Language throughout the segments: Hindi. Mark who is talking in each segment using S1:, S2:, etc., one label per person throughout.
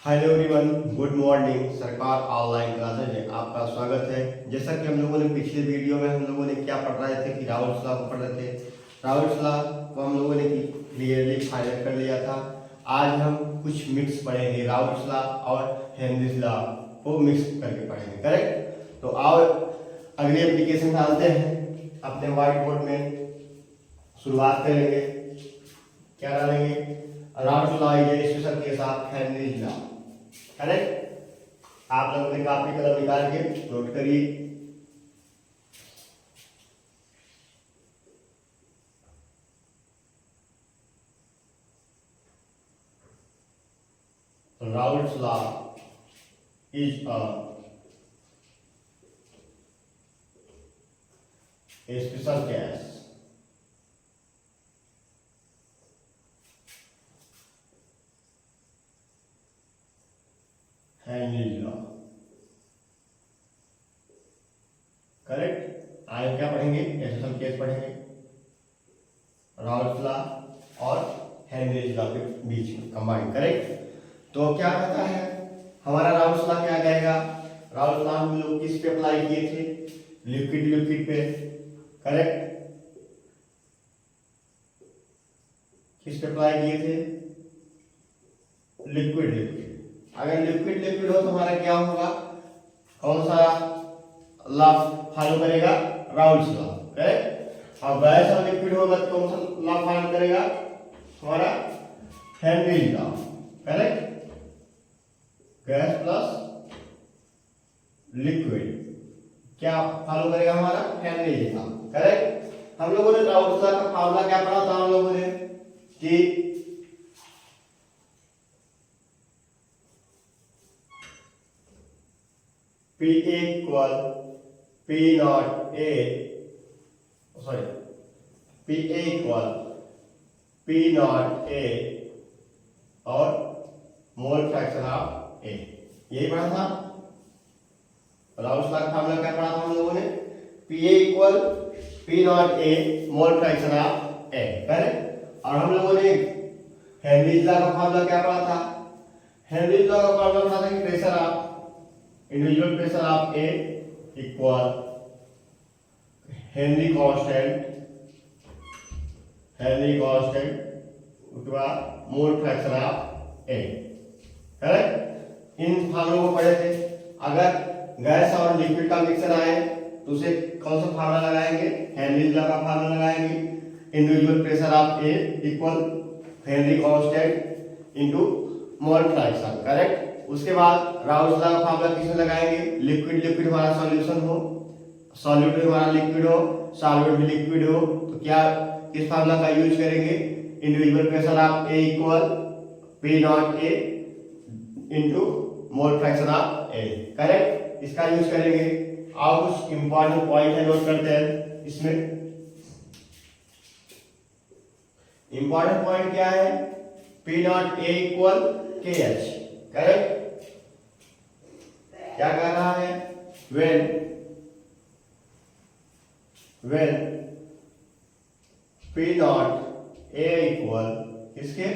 S1: Hello everyone, good morning. सरकार ऑनलाइन क्लासेज में आपका स्वागत है। जैसा कि हम लोगों ने पिछले वीडियो में हम लोगों ने क्या पढ़ रहे थे कि राउल्ट्स लॉ को पढ़ रहे थे। राउल्ट्स लॉ को हम लोगों ने क्लियरली फाइनल कर लिया था। आज हम कुछ मिक्स पढ़ेंगे, राउल्ट्स लॉ और हेनरीज लॉ को मिक्स करके पढ़ेंगे। करेक्ट? तो आओ अगली एप्लीकेशन डालते हैं अपने व्हाइट बोर्ड में। शुरुआत करेंगे, क्या डालेंगे? Raoult's law is a special case of Henry's law. Correct? आप लोग अपने कॉपी कलम निकाल के नोट करिए। Raoult's law is a special case Henry's law. Correct? आगे क्या पढ़ेंगे? स्पेशल केस पढ़ेंगे, राउल्ट्स लॉ और हेनरीज लॉ के बीच में कंबाइन। करेक्ट? तो क्या कहता है हमारा राउल्ट्स लॉ? क्या कहेगा? राउल्ट्स लॉ हम लोग किस पे अप्लाई किए थे? लिक्विड पे। करेक्ट? किस पे अप्लाई किए थे? लिक्विड। अगर लिक्विड हो तो हमारा क्या होगा? कौन सा लॉ फॉलो करेगा? Raoult's law. करेक्ट? और गैस और लिक्विड होगा तो कौन सा लॉ फॉलो करेगा? हमारा Henry's law. Correct? Gas plus liquid क्या फॉलो करेगा? हमारा हेनरीज लॉ। करेक्ट? हम लोगों ने राउल्ट्स लॉ का फार्मूला क्या पढ़ा था हम लोगों ने कि P equal P naught A, sorry, P equal P naught A और मोल फ्रैक्शन ऑफ A। यही पढ़ा था। राउल्ट्स लॉ का फार्मूला क्या पढ़ा था हम लोगों ने? P equal P naught A mole fraction of A। Correct? और हम लोगों ने हेनरीज लॉ का फार्मूला क्या पढ़ा था? हेनरीज लॉ का फार्मूला पढ़ा था कि pressure of individual pressure of A equal Henry constant उसके बाद mole fraction of A। Correct? इन फार्मूलों को पढ़े थे। अगर गैस और लिक्विड का मिक्सर आए तो उसे कौन सा फार्मूला लगाएंगे? हेनरीज लॉ का फार्मूला लगाएंगे। Individual pressure of A equal Henry constant into mole fraction. Correct? उसके बाद राउल्ट्स लॉ का फार्मूला किसमें लगाएंगे? लिक्विड हमारा सॉल्यूशन हो, सॉल्यूट हमारा लिक्विड हो, सॉल्वेंट भी लिक्विड हो तो क्या किस फार्मूला का यूज करेंगे? Individual pressure of A equal P not a into mole fraction of A. Correct? इसका यूज करेंगे। और कुछ इंपॉर्टेंट पॉइंट है, नोट करते हैं इसमें। इंपॉर्टेंट पॉइंट क्या है? पी नॉट ए इक्वल के एच। करेक्ट? क्या कह रहा है? when P not A equal किसके?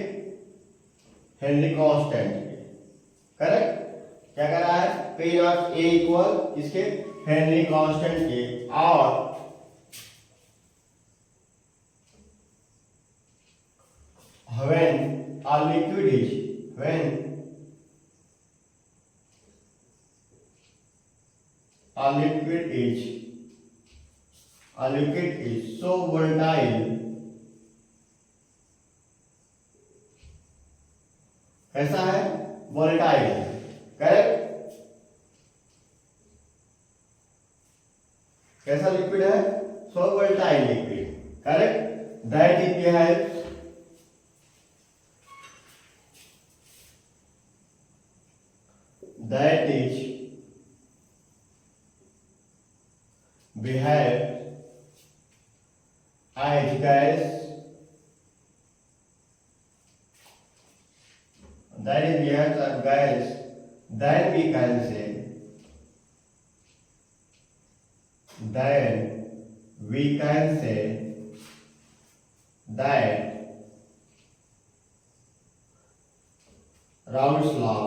S1: हेनरी कांस्टेंट के। करेक्ट? क्या कह रहा है? P नॉट A इक्वल किसके? हेनरी कांस्टेंट के। और when a liquid is so volatile, कैसा है? volatile। करेक्ट? कैसा लिक्विड है? so volatile liquid. Correct? That is क्या है? that is behave as gas, that is behaves as gas, then we can say that Raoult's law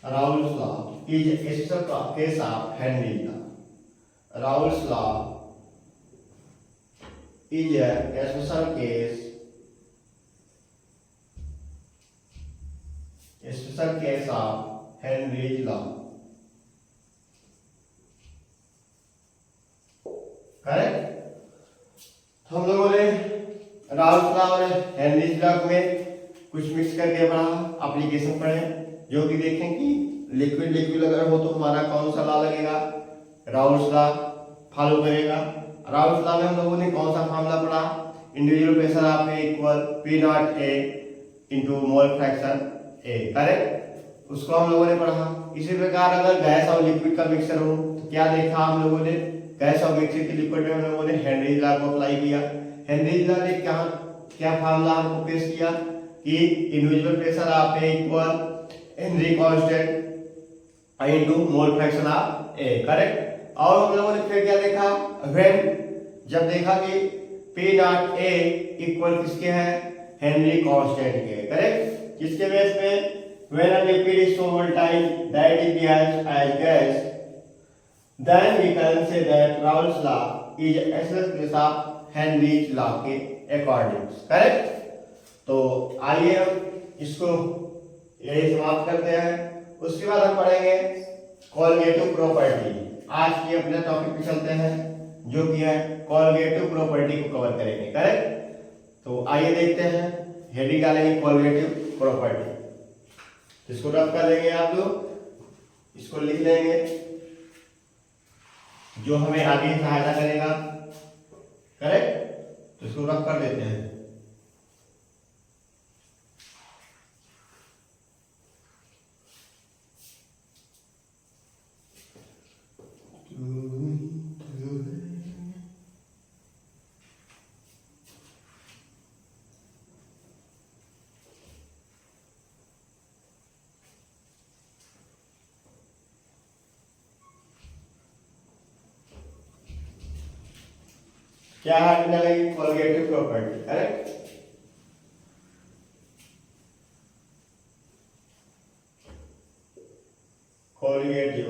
S1: Raoult's law is a special case of Henry's law. Raoult's law is a special case of Henry's law. Correct. तो हम लोगों ने राउल्ट लॉ और हेनरीज लॉ में कुछ मिक्स करके पढ़ा, एप्लीकेशन पढ़े, जो कि देखें कि लिक्विड लिक्विड अगर हो तो हमारा कौन सा लॉ लगेगा, राउल्ट लॉ फॉलो करेगा। राउल्ट लॉ में हम लोगों ने कौन सा फार्मूला पढ़ा, individual pressure of A equal P not a into mole fraction A, correct, उसको हम लोगों ने पढ़ा। इसी प्रकार अगर गैस और लिक्विड का मिक्सचर हो तो क्या देखा हम लोगों ने, गैस और मिक्सचर के लिक्विड में हम लोगों ने हेनरीज लॉ को अप्लाई किया। हेनरीज लॉ ने क्या फार्मूला हमको पेश किया कि individual pressure of A equal Henry constant into mole fraction of A, correct. और हम लोगों ने फिर क्या देखा, व्हेन जब देखा कि पी नॉट ए इक्वल किसके है, हेनरी कांस्टेंट के, करेक्ट, किसके बेस पे, when a liquid is so volatile that is behaves as gas, then we can say that Raoult's law is a case of Henry's law के अकॉर्डिंग, करेक्ट। तो आइए हम इसको यही समाप्त करते हैं। उसके बाद हम पढ़ेंगे कोलगेटिव प्रॉपर्टी। आज की अपने टॉपिक पे चलते हैं जो कि है कोलगेटिव प्रॉपर्टी को कवर करेंगे, करेक्ट। तो आइए देखते हैं, हेडिंग डालेंगे कोलगेटिव प्रॉपर्टी, इसको रफ कर लेंगे आप लोग, इसको लिख लेंगे जो हमें आगे सहायता करेगा, करेक्ट। तो इसको रफ कर देते हैं। क्या है कोलगेटिव प्रॉपर्टी, करेक्ट। कोलगेटिव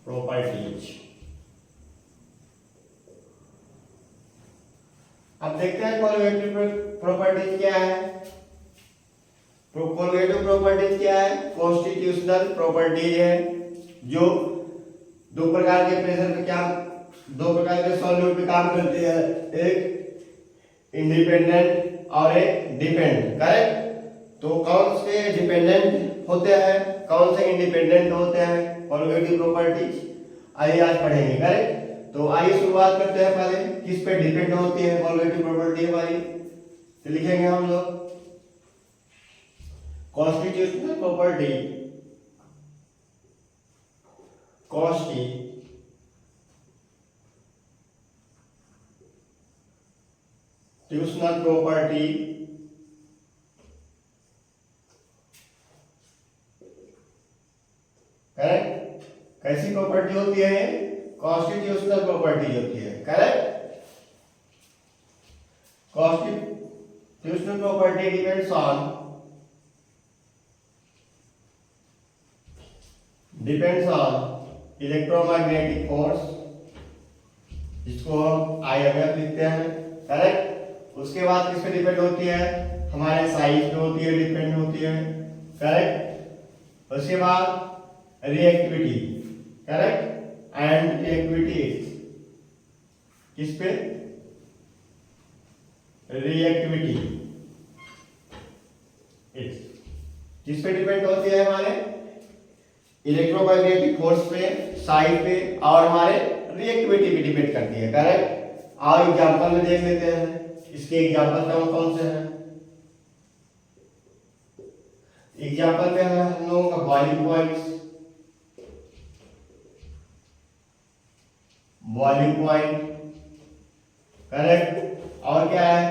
S1: प्रॉपर्टीज। अब देखते हैं कोलगेटिव प्रॉपर्टीज क्या है। कोलगेटिव प्रॉपर्टीज क्या है, कॉन्स्टिट्यूशनल प्रॉपर्टीज है जो दो प्रकार के प्रेशर पे क्या, दो प्रकार के सॉल्यूट पे काम करते हैं, एक इंडिपेंडेंट और एक डिपेंडेंट, करेक्ट। तो कौन से डिपेंडेंट होते हैं, कौन से इंडिपेंडेंट होते हैं कोलगेटिव प्रॉपर्टीज, आइए आज पढ़ेंगे, करेक्ट। तो आइए शुरुआत करते हैं, पहले किस पे डिपेंड होती है कोलगेटिव प्रॉपर्टी हमारी। तो लिखेंगे हम लोग constitutional property, constitutional property correct. कैसी प्रॉपर्टी होती है, कॉन्स्टिट्यूशनल प्रॉपर्टी होती है, correct. Constitutional property depends on electromagnetic force, जिसको हम IMF लिखते हैं, करेक्ट। उसके बाद किस पे डिपेंड होती है, हमारे साइज पे होती है, डिपेंड होती है, करेक्ट। उसके बाद रिएक्टिविटी, करेक्ट, एंड रिएक्टिविटी किस पे, रिएक्टिविटी किस पे डिपेंड होती है, हमारे इलेक्ट्रोमैग्नेटिक फोर्स पे, साइज पे, और हमारे रिएक्टिविटी भी डिपेंड करती है, करेक्ट। और एग्जांपल में देख लेते हैं, इसके एग्जांपल कौन कौन से हैं। एग्जांपल में है हम लोगों का बॉइलिंग पॉइंट, करेक्ट। और क्या है,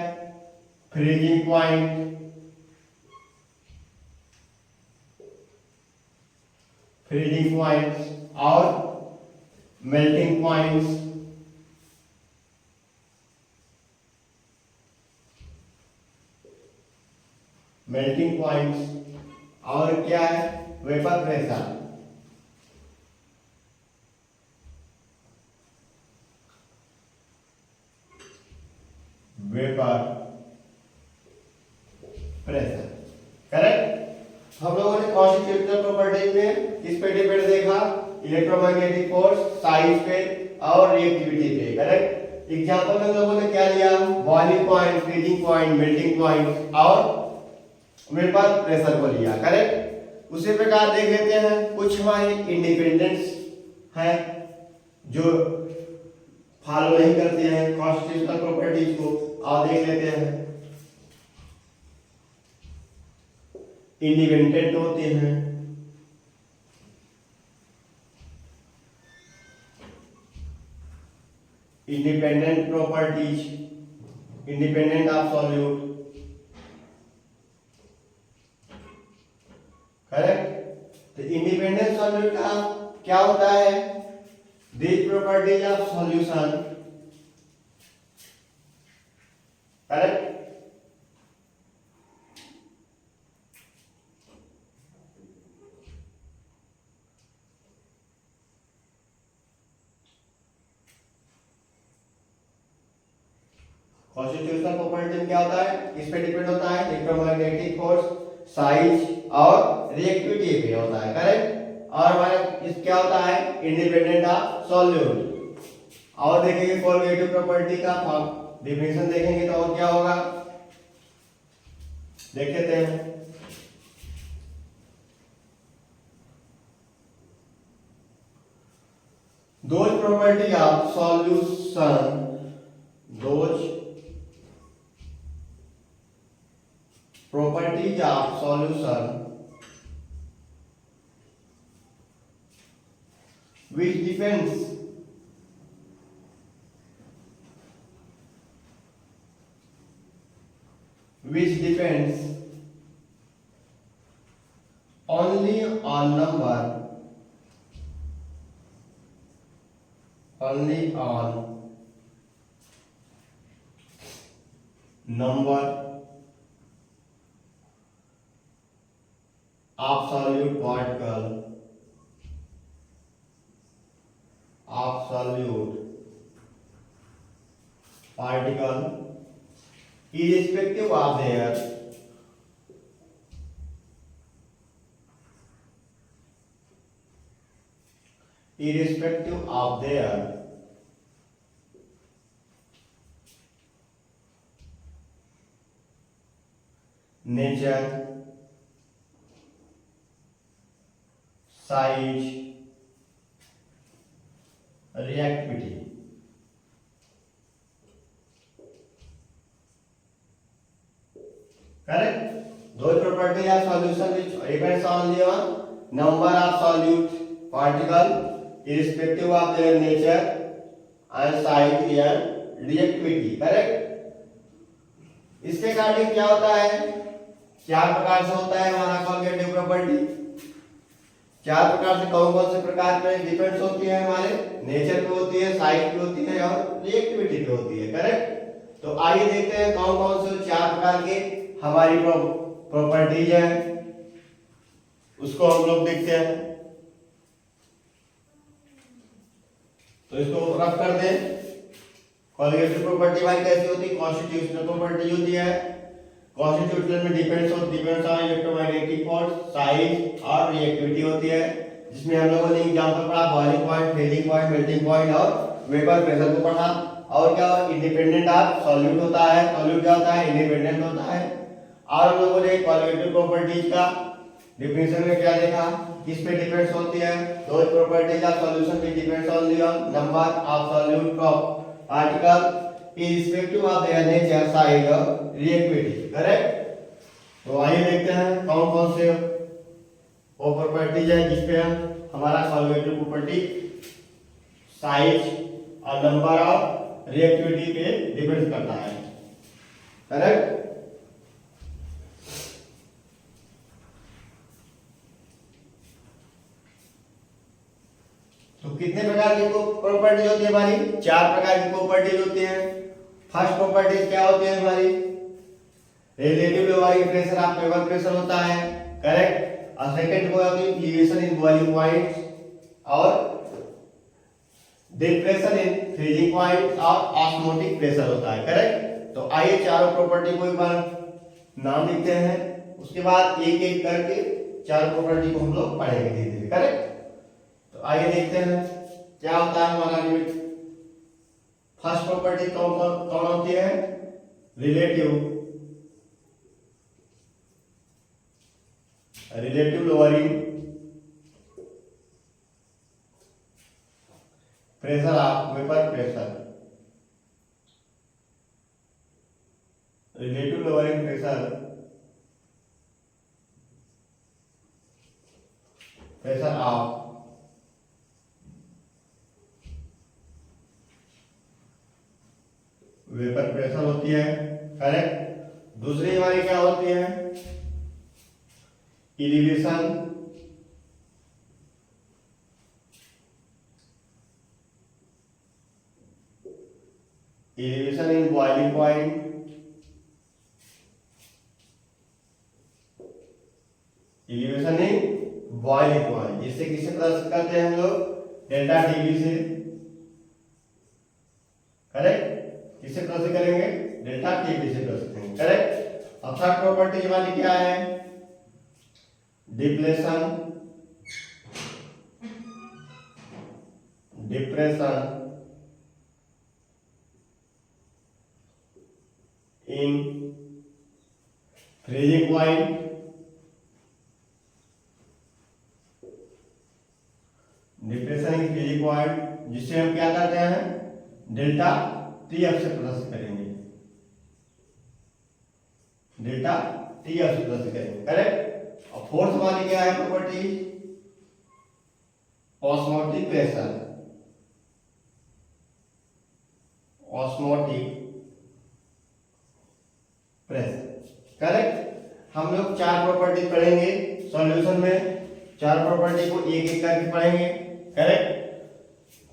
S1: फ्रीजिंग पॉइंट, और मेल्टिंग पॉइंट्स, मेल्टिंग पॉइंट्स और क्या है vapour pressure. Vapour pressure correct. हम लोगों ने कॉन्स्टिट्यूशनल प्रॉपर्टीज में किस पे डिपेंड देखा, इलेक्ट्रोमैग्नेटिक फोर्स, साइज पे और रिएक्टिविटी पे करेक्ट। एग्जांपल में हम लोगों ने क्या लिया, boiling point, freezing point, melting point और वेपर प्रेशर को लिया करेक्ट। उसी प्रकार देख लेते हैं कुछ हमारे इंडिपेंडेंस है जो फॉलो नहीं करते हैं कॉन्स्टिट्यूशनल प्रॉपर्टीज को, और देख लेते हैं इंडिपेंडेंट होते हैं। Independent properties, independent of solute correct. तो इंडिपेंडेंट सॉल्यूट का क्या होता है, this properties of solution correct. Constitutional property में क्या होता है, इस पे डिपेंड होता है इलेक्ट्रोमैग्नेटिक फोर्स, साइज और रिएक्टिविटी पे होता है करेक्ट। और हमारे इस क्या होता है इंडिपेंडेंट ऑफ सॉल्यूट। और देखेंगे कोलगेटिव प्रॉपर्टी का डेफिनेशन देखेंगे तो और क्या होगा देख लेते हैं। Those property of solution, those properties of solution which depends only on number, only on number absolute particle, absolute particle irrespective of their nature, size, reactivity correct. Those properties of solution which depends only on number of solute particle irrespective of their nature and size and reactivity correct. इसके अकॉर्डिंग क्या होता है, चार प्रकार से होता है हमारा कोलगेटिव प्रॉपर्टी। चार प्रकार से कौन कौन से प्रकार पे डिपेंड्स होती है, हमारे नेचर पे होती है, साइज पे होती है और रिएक्टिविटी पे होती है करेक्ट। तो आइए देखते हैं कौन कौन से चार प्रकार के हमारी प्रॉपर्टीज है, उसको हम लोग देखते हैं। तो इसको रफ कर दें। कोलगेटिव प्रॉपर्टी भाई कैसी होती है, कॉन्स्टिट्यूशनल प्रॉपर्टी होती है। कॉन्स्टिट्यूशनल में depends on electromagnetic force, size और रिएक्टिविटी होती है, जिसमें हम लोगों ने एग्जांपल पढ़ा boiling point, freezing point, melting point और वेपर प्रेशर को पढ़ा। और क्या इंडिपेंडेंट ऑफ सॉल्यूट होता है, सॉल्यूट क्या होता है इंडिपेंडेंट होता है। और हम लोगों ने कोलगेटिव प्रॉपर्टीज का डेफिनेशन में क्या देखा, किस पे डिपेंड्स होती है, those properties of solution which depends on number of solute particle irrespective of their nature, size और reactivity करेक्ट। तो आइए देखते हैं कौन कौन से वो प्रॉपर्टीज है जिसपे हमारा कोलगेटिव प्रॉपर्टी साइज और नंबर ऑफ रिएक्टिविटी पे डिपेंड करता है करेक्ट। तो कितने प्रकार की प्रॉपर्टीज होती है हमारी, चार प्रकार की प्रॉपर्टीज होती है। फर्स्ट प्रॉपर्टीज क्या होती है हमारी, relative lowering pressure of vapour pressure होता है, करेक्ट। और सेकंड को होती है एलिवेशन इन बॉइलिंग पॉइंट और डिप्रेशन इन फ्रीजिंग पॉइंट और ऑस्मोटिक प्रेशर होता है, करेक्ट। तो आइए चारों प्रॉपर्टी को एक बार नाम लिखते हैं, उसके बाद एक एक करके चार प्रॉपर्टी को हम लोग पढ़ेंगे धीरे धीरे, करेक्ट। तो आइए देखते हैं क्या होता है हमारा लिमिट। फर्स्ट प्रॉपर्टी कौन कौन होती है? Relative lowering pressure of vapour pressure, relative lowering pressure of vapour pressure होती है, करेक्ट। दूसरी हमारी क्या होती है? Elevation in boiling point, elevation in boiling point, जिससे किसे प्रदर्शित करते हैं हम लोग? डेल्टा टीबी से, करेक्ट। किसे प्रदर्शित करेंगे? डेल्टा टीबी से प्रदर्शित करेंगे, करेक्ट। और थर्ड प्रॉपर्टी हमारी क्या है? Depression in freezing point, depression in freezing point, जिससे हम क्या करते हैं? डेल्टा टीएफ से प्रदर्शित करेंगे, डेल्टा टीएफ से प्रदर्शित करेंगे, करेक्ट। और फोर्थ हमारी क्या है property? Osmotic pressure, osmotic pressure, correct. हम लोग चार प्रॉपर्टी पढ़ेंगे सॉल्यूशन में, चार प्रॉपर्टी को एक एक करके पढ़ेंगे, करेक्ट।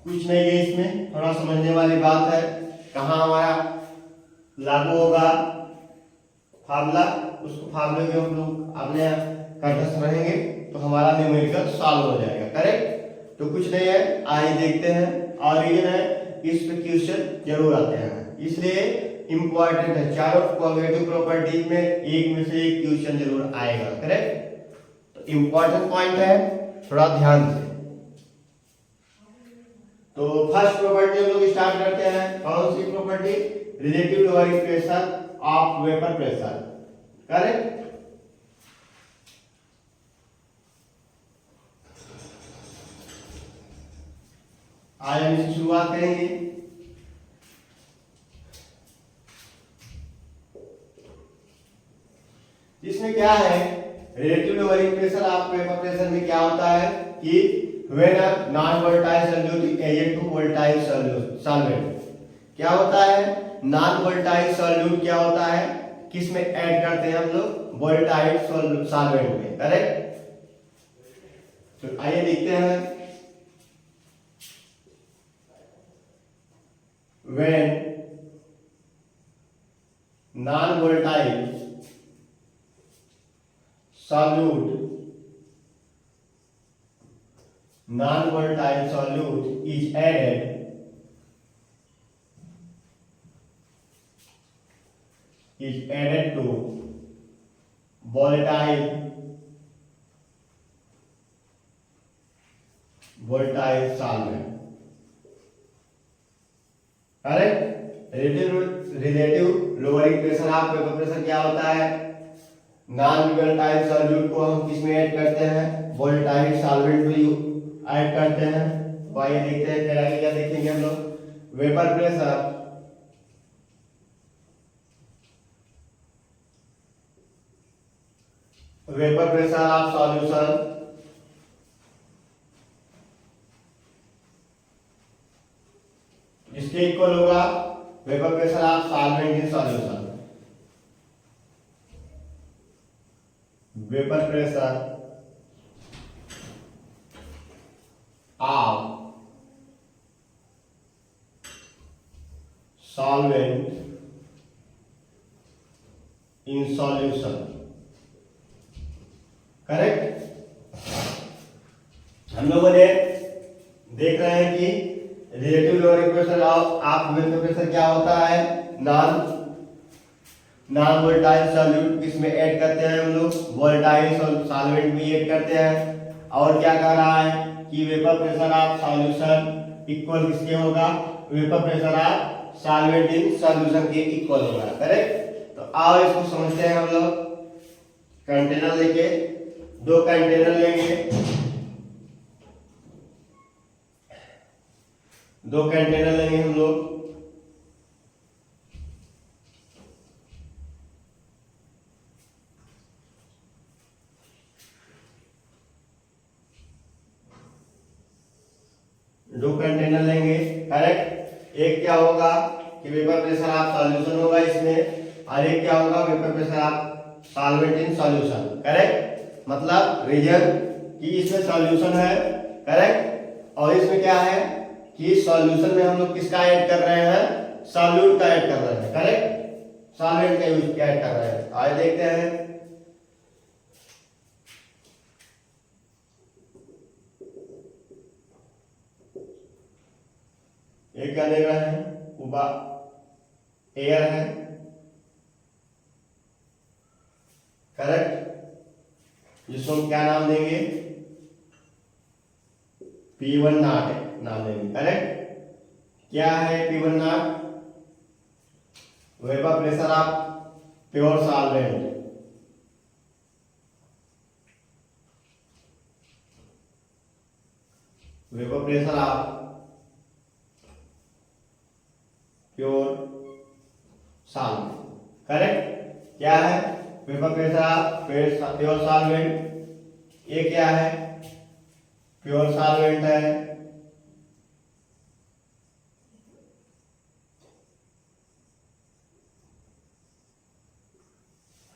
S1: कुछ नहीं है इसमें, थोड़ा समझने वाली बात है। कहाँ हमारा लागू होगा फार्मूला, उसको फार्मूले के हम लोग अपने कंठस्थ रहेंगे तो हमारा न्यूमेरिकल सॉल्व हो जाएगा, करेक्ट। तो कुछ नहीं है, आइए देखते हैं। और रीजन है इस पे क्वेश्चन जरूर आते हैं, इसलिए इंपॉर्टेंट है। चारों कॉग्निटिव प्रॉपर्टीज में एक में से एक क्वेश्चन जरूर आएगा, करेक्ट। तो इंपॉर्टेंट पॉइंट है, थोड़ा ध्यान से। तो फर्स्ट प्रॉपर्टी हम लोग स्टार्ट करते हैं। कौन सी property? Relative lowering pressure of vapour pressure, correct. आज हम इसकी शुरुआत करेंगे। इसमें क्या है? Relative lowering pressure of vapour pressure में क्या होता है कि when a non-volatile solute is added to volatile solvent, क्या होता है? नॉन वोलेटाइल सॉल्यूट क्या होता है? किस में ऐड करते हैं हम लोग? वोलेटाइल सॉल्वेंट में, करेक्ट। तो आइए देखते हैं। when non-volatile solute is added to volatile solvent, correct. Relative lowering pressure of vapour pressure क्या होता है? नॉन वोलेटाइल सॉल्यूट को हम किस में ऐड करते हैं? वोलेटाइल सॉल्वेंट में ऐड करते हैं। तो आइए देखते हैं फिर आगे क्या देखेंगे हम लोग। वेपर प्रेशर ऑफ सॉल्यूशन इसके इक्वल होगा vapour pressure of solvent in solution. Vapour pressure of solvent in हम लोगों ने देख रहे हैं कि relative lowering pressure of vapour pressure क्या होता है, नॉन वोलेटाइल सॉल्यूट इसमें ऐड करते हैं हम लोग, वोलेटाइल सॉल्वेंट भी ऐड करते हैं। और क्या कह रहा है कि vapour pressure of solution equal किसके होगा, vapour pressure of solvent in solution के इक्वल होगा, करेक्ट। तो आओ इसको समझते हैं हम लोग। कंटेनर लेके, दो कंटेनर लेंगे, दो कंटेनर लेंगे हम लोग। दो कंटेनर लेंगे, करेक्ट। एक क्या होगा कि वेपर प्रेशर ऑफ सॉल्यूशन होगा इसमें, और एक क्या होगा vapour pressure of solvent in solution, correct. मतलब रीजन कि इसमें सॉल्यूशन है, करेक्ट, और इसमें क्या है कि सॉल्यूशन में हम लोग किसका ऐड कर रहे हैं, सॉल्यूट का ऐड कर रहे हैं, करेक्ट, सॉल्वेंट का यूज ऐड कर रहे हैं। आगे देखते हैं। ये क्या दे रहे हैं, उबा एयर है, करेक्ट, जिसको हम क्या नाम देंगे, P1 नॉट नाम देंगे, करेक्ट। क्या है P1 not, vapour pressure of pure solvent, vapour pressure of pure solvent, correct. क्या है vapour pressure of pure solvent, ये क्या है प्योर सॉल्वेंट है,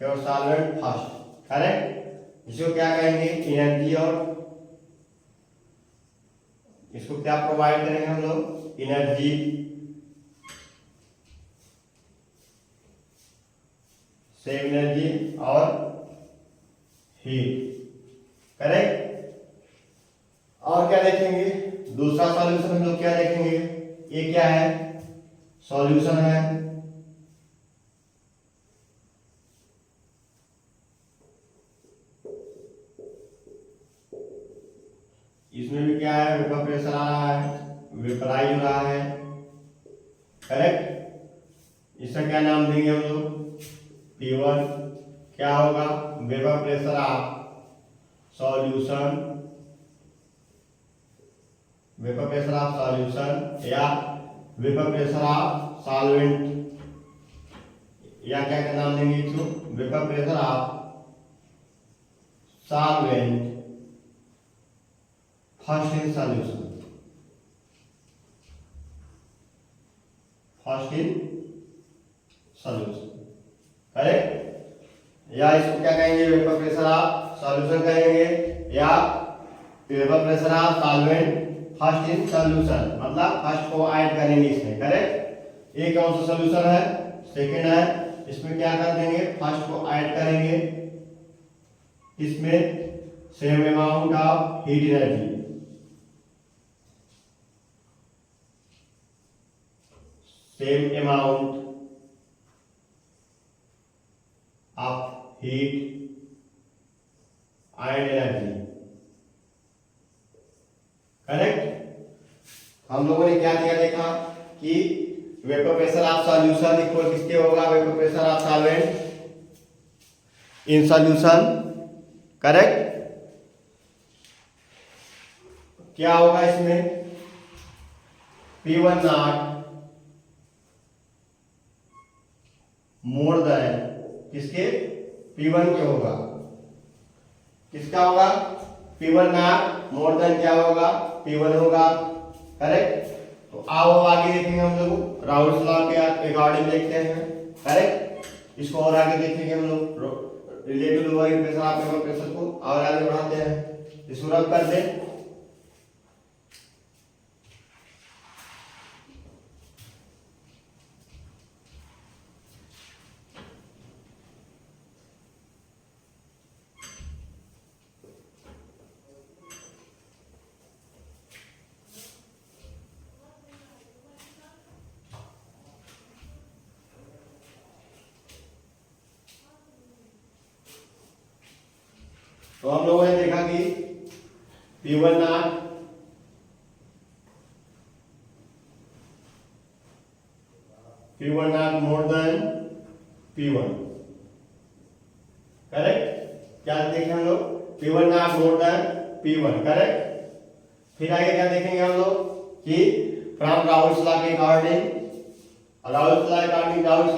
S1: प्योर सॉल्वेंट फर्स्ट, करेक्ट। इसको क्या कहेंगे एनर्जी, और इसको क्या प्रोवाइड करेंगे हम लोग, एनर्जी, सेव एनर्जी और हीट, करेक्ट। और क्या देखेंगे, दूसरा सॉल्यूशन हम लोग क्या देखेंगे, ये क्या है सॉल्यूशन है, इसमें भी क्या है वेपर प्रेशर आ रहा है, वेपराइज हो रहा है, करेक्ट। इसका क्या नाम देंगे हम लोग, P1। क्या होगा vapour pressure of solution, vapour pressure of solution या वेपर प्रेशर ऑफ सॉल्वेंट, या क्या क्या नाम देंगे इसको, vapour pressure of solvent first in solution, first in solution, correct. या इसको क्या कहेंगे वेपर प्रेशर ऑफ सॉल्यूशन कहेंगे, या vapour pressure of solvent first in solution, मतलब फर्स्ट को ऐड करेंगे इसमें, करेक्ट। ये कौन सा सॉल्यूशन है, सेकंड है, इसमें क्या कर देंगे फर्स्ट को ऐड करेंगे, इसमें same amount of heat energy, same amount of heat and energy, correct. हम लोगों ने क्या किया देखा कि vapour pressure of solution equal किसके होगा, vapour pressure of solvent in solution, correct. क्या होगा इसमें P1 नॉट मोर देन किसके, P1 के होगा, किसका होगा P1 नॉट मोर देन क्या होगा, P1 होगा, करेक्ट। तो आओ आगे देखेंगे हम लोग, राउल्स लॉ के अकॉर्डिंग देखते हैं, करेक्ट। इसको और आगे देखेंगे हम लोग, relative lowering pressure of vapour pressure को और आगे बढ़ाते हैं। इसको रब कर दें, तो हम लोगों ने देखा कि P1 not more than P1, correct. क्या देखें हम लोग? P1 not more than P1, correct. फिर आगे क्या देखेंगे हम लोग कि फ्रॉम राउल्स लॉ के अकॉर्डिंग, राउल्स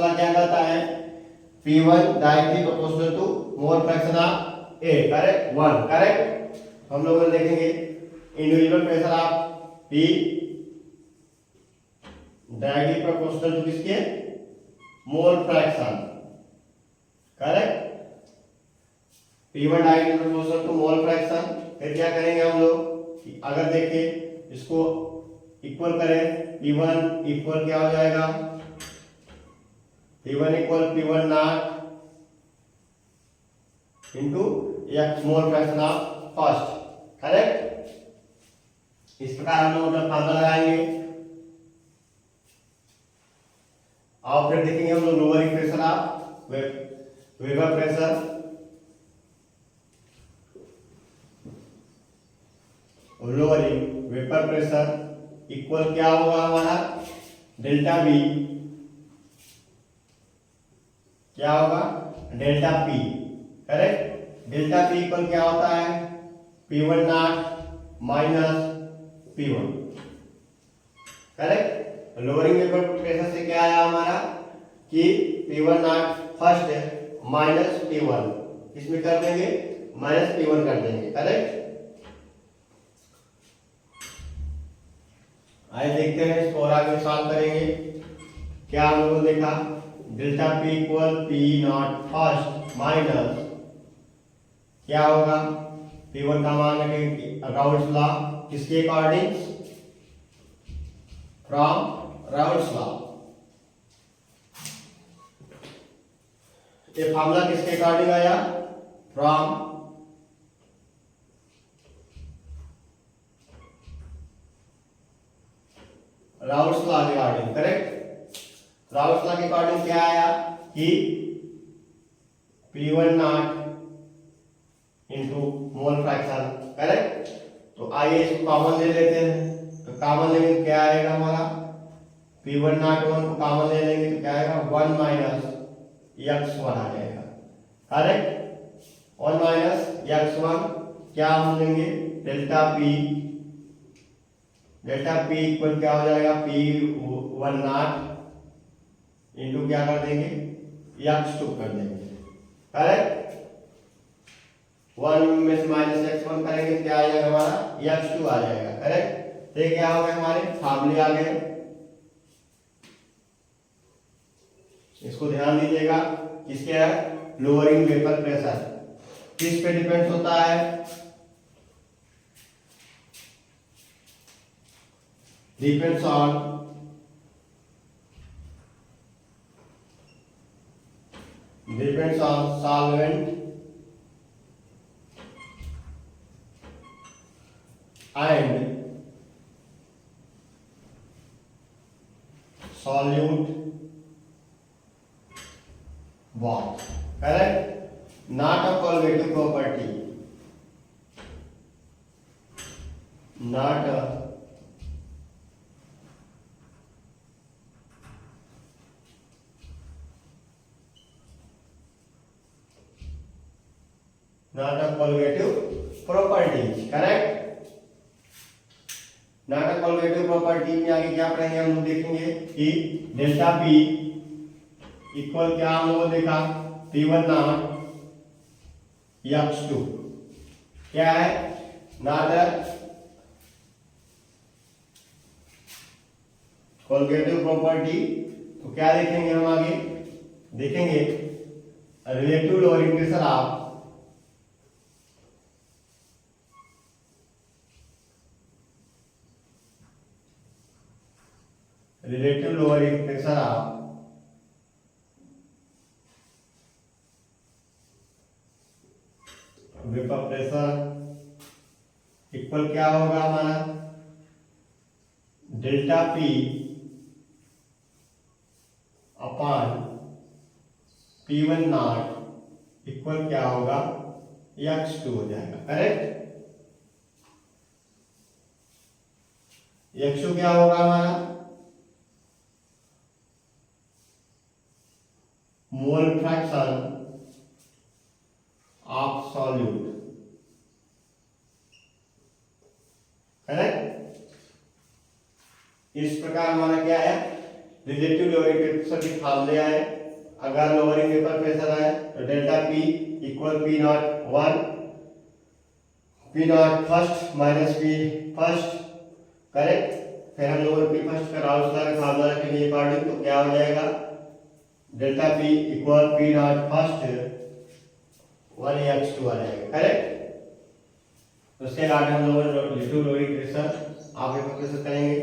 S1: लॉ क्या कहता है? P1 directly proportional to mole fraction of A, correct, 1, correct. हम लोग देखेंगे individual pressure of P directly proportional to किसके? Mole fraction, correct. P1 directly proportional to mole fraction. फिर क्या करेंगे हम लोग कि अगर देखें इसको इक्वल करें, P1 इक्वल क्या हो जाएगा? P1 equal P1 not into x mole fraction of first, correct. इस प्रकार हम लोग अपना फार्मूला लगाएंगे। और फिर देखेंगे हम लोग lower equation of vapour pressure, lowering vapour pressure equal क्या होगा हमारा? डेल्टा बी, क्या होगा? Delta P, correct. Delta P equal क्या होता है? P1 not minus P1, correct. Lowering vapour pressure से क्या आया हमारा कि P1 not first minus P1, इसमें कर देंगे माइनस P1 कर देंगे, करेक्ट। आइए देखते हैं इसको और आगे सॉल्व करेंगे। क्या हम लोगों ने देखा? Delta P equal P not first minus क्या होगा? P1 का मान रखेंगे राउल्स लॉ किसके अकॉर्डिंग? From Raoult's law. ये फार्मूला किसके अकॉर्डिंग आया? फ्रॉम राउल्स लॉ के अकॉर्डिंग, करेक्ट। राउल्स लॉ के अकॉर्डिंग क्या आया कि P1 not into mole fraction, correct. तो आइए इसको कॉमन ले लेते हैं। तो कॉमन लेंगे तो क्या आएगा हमारा? P1 नॉट 1 को कॉमन ले लेंगे तो क्या आएगा? 1 माइनस x1 आ जाएगा, करेक्ट। 1 माइनस x1 क्या हम लेंगे? Delta P, delta P equal क्या हो जाएगा? P1 नॉट इंटू क्या कर देंगे? x2 कर देंगे, करेक्ट। 1 में से माइनस x1 करेंगे तो क्या आ जाएगा हमारा? x2 आ जाएगा, करेक्ट। तो क्या हो गए हमारे फार्मूले आ गए। इसको ध्यान दीजिएगा, किसके है? लोअरिंग वेपर प्रेशर किस पे डिपेंड होता है? Depends on solvent and solute bond, correct. Not a colligative property, not a colligative property, correct. not a colligative property में आगे क्या पढ़ेंगे हम लोग? देखेंगे कि डेल्टा पी इक्वल क्या हम लोगों ने देखा? P1 नॉट x2 क्या है? Not a colligative property. तो क्या देखेंगे हम आगे? देखेंगे relative lowering pressure of relative lowering pressure of vapour pressure equal क्या होगा हमारा? Delta P upon P1 not equal क्या होगा? x2 हो जाएगा। करेक्ट, x2 क्या होगा हमारा, मोल फ्रैक्शन ऑफ सॉल्यूट। करेक्ट, इस प्रकार हमारा क्या है, रिलेटिव लोअरिंग प्रेशर के फार्मूले आए। अगर लोअरिंग वेपर प्रेशर है तो delta P equal P not 1, P not first minus P first. Correct, फिर हम लोग पी फर्स्ट का राउल्स लॉ का फार्मूला रखेंगे अकॉर्डिंग, तो क्या हो जाएगा, delta P equal P not first 1x2 आ जाएगा। करेक्ट, उसके बाद हम लोग रिलेटिव लोअरिंग प्रेशर आप वेपर प्रेशर करेंगे।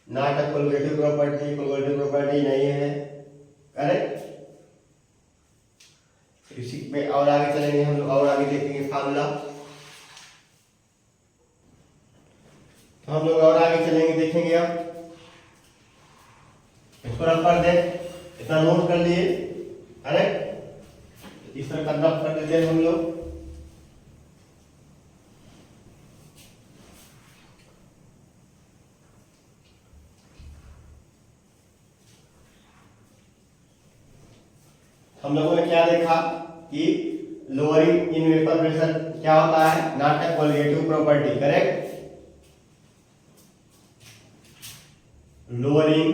S1: Not a colligative property, colligative property नहीं है। करेक्ट, इसी पे और आगे चलेंगे हम लोग, और आगे देखेंगे फार्मूला। तो हम लोग और आगे चलेंगे, देखेंगे अब इसको रफ कर दे, इतना नोट कर लिए। करेक्ट, इस तरह का रफ कर देते हैं हम लोग। हम लोगों ने क्या देखा कि लोअरिंग इन वेपर प्रेशर क्या होता है, not a colligative property. Correct, lowering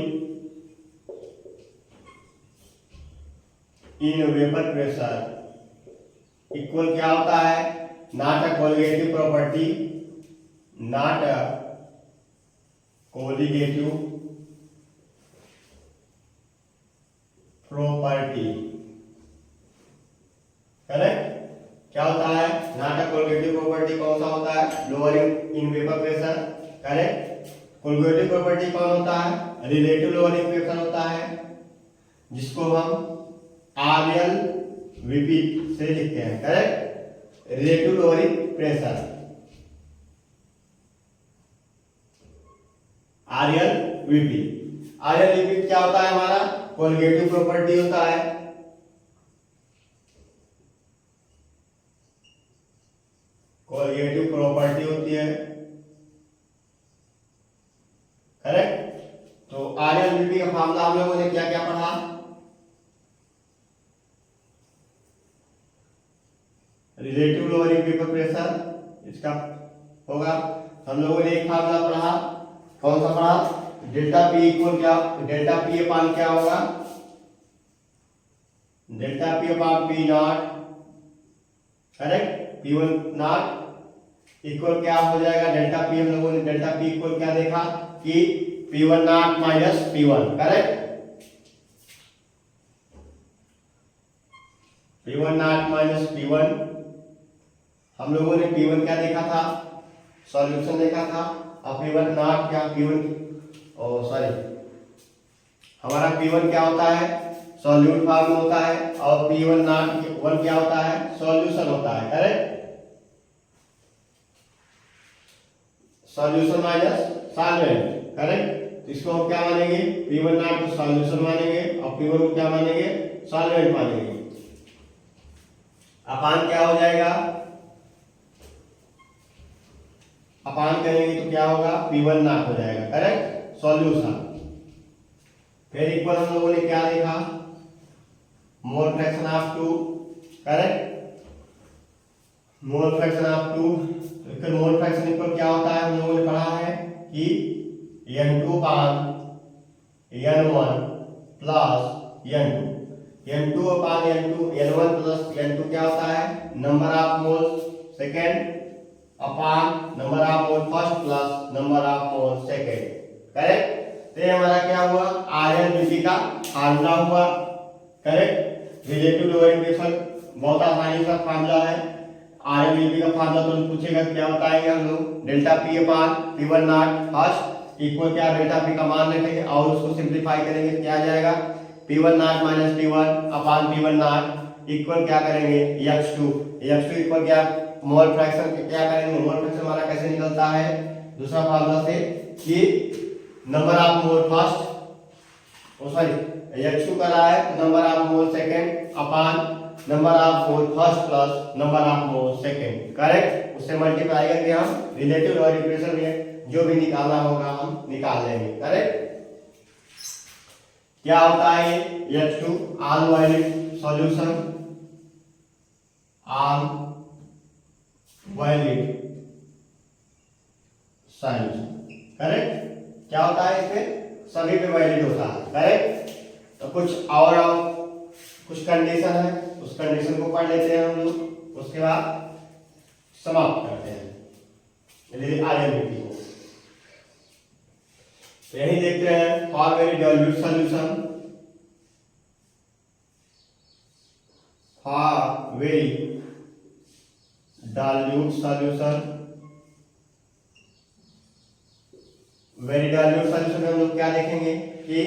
S1: in vapour pressure equal क्या होता है, not a colligative property, not a colligative property. Correct, क्या होता है, नॉट अ कोलिगेटिव प्रॉपर्टी कौन सा होता है, lowering in vapour pressure. Correct, colligative property कौन होता है, रिलेटिव लोअरिंग प्रेशर होता है, जिसको हम आरएल वीपी से लिखते हैं। Correct, relative lowering pressure RL VP. RL VP क्या होता है हमारा, कोलिगेटिव प्रॉपर्टी होता है। कोलिगेटिव प्रॉपर्टी होती है। करेक्ट, तो आरएलवीपी का फार्मूला हम लोगों ने क्या क्या पढ़ा, रिलेटिव लोअरिंग वेपर प्रेशर, इसका होगा। हम लोगों ने एक फार्मूला पढ़ा, कौन सा पढ़ा, डेल्टा पी इक्वल क्या, डेल्टा पी अपान क्या होगा, delta P upon P not. Correct, P1 not equal क्या हो जाएगा, डेल्टा पी। हम लोगों ने डेल्टा पी इक्वल क्या देखा कि P1 not minus P1। Correct, P1 not minus P1। हम लोगों ने P1 क्या देखा था, सॉल्यूशन देखा था। अब P1 नॉट क्या, P1 सॉरी हमारा P1 क्या होता है, सॉल्यूट फॉर्म में होता है, और P1 नॉट 1 क्या होता है, सॉल्यूशन होता है। Correct, solution minus solvent. Correct, तो इसको हम क्या मानेंगे, P1 नॉट को सॉल्यूशन मानेंगे और P1 को क्या मानेंगे, सॉल्वेंट मानेंगे। अपान क्या हो जाएगा, अपान करेंगे तो क्या होगा, P1 नॉट हो जाएगा। Correct, solution. फिर इक्वल हम लोगों ने क्या देखा, मोल fraction of 2। Correct, mole fraction of 2। फिर मोल फ्रैक्शन इक्वल क्या होता है, हम लोगों ने पढ़ा है कि N2 अपान N1 प्लस N2। N2 अपान N2, N1 प्लस N2 क्या होता है, number of mole second upon number of mole first plus number of mole second. Correct, तो हमारा क्या हुआ, आरएलवीपी का फार्मूला हुआ। करेक्ट, रिलेटिव लोअरिंग प्रेशर बहुत आसानी का फार्मूला है। आरएलवीपी का फार्मूला तो पूछेगा क्या बताएंगे हम लोग, delta P upon P1 not first equal क्या, डेल्टा पी का मान रखेंगे और उसको सिंप्लीफाई करेंगे, क्या आ जाएगा, P1 not minus P1 upon P1 not equal क्या करेंगे, x2। x2 इक्वल क्या, मोल फ्रैक्शन क्या करेंगे, मोल फ्रैक्शन हमारा कैसे निकलता है, दूसरा फार्मूला से कि number of mole first, sorry x2 कर रहा है तो number of mole second upon number of mole first plus number of mole second. Correct, उससे मल्टीप्लाई करके हम रिलेटिव लोअर इक्वेशन में जो भी निकालना होगा हम निकाल लेंगे। करेक्ट, क्या होता है H2 all valid solution, all valid solution. Correct, क्या होता है इसमें सभी पे वैलिड होता है। करेक्ट, तो कुछ और कुछ कंडीशन है, उस कंडीशन को पढ़ लेते हैं हम लोग, उसके बाद समाप्त करते हैं आइडेंटिटी को। तो यही देखते हैं for very dilute solution, for very dilute solution. Very dilute solution में हम लोग क्या देखेंगे कि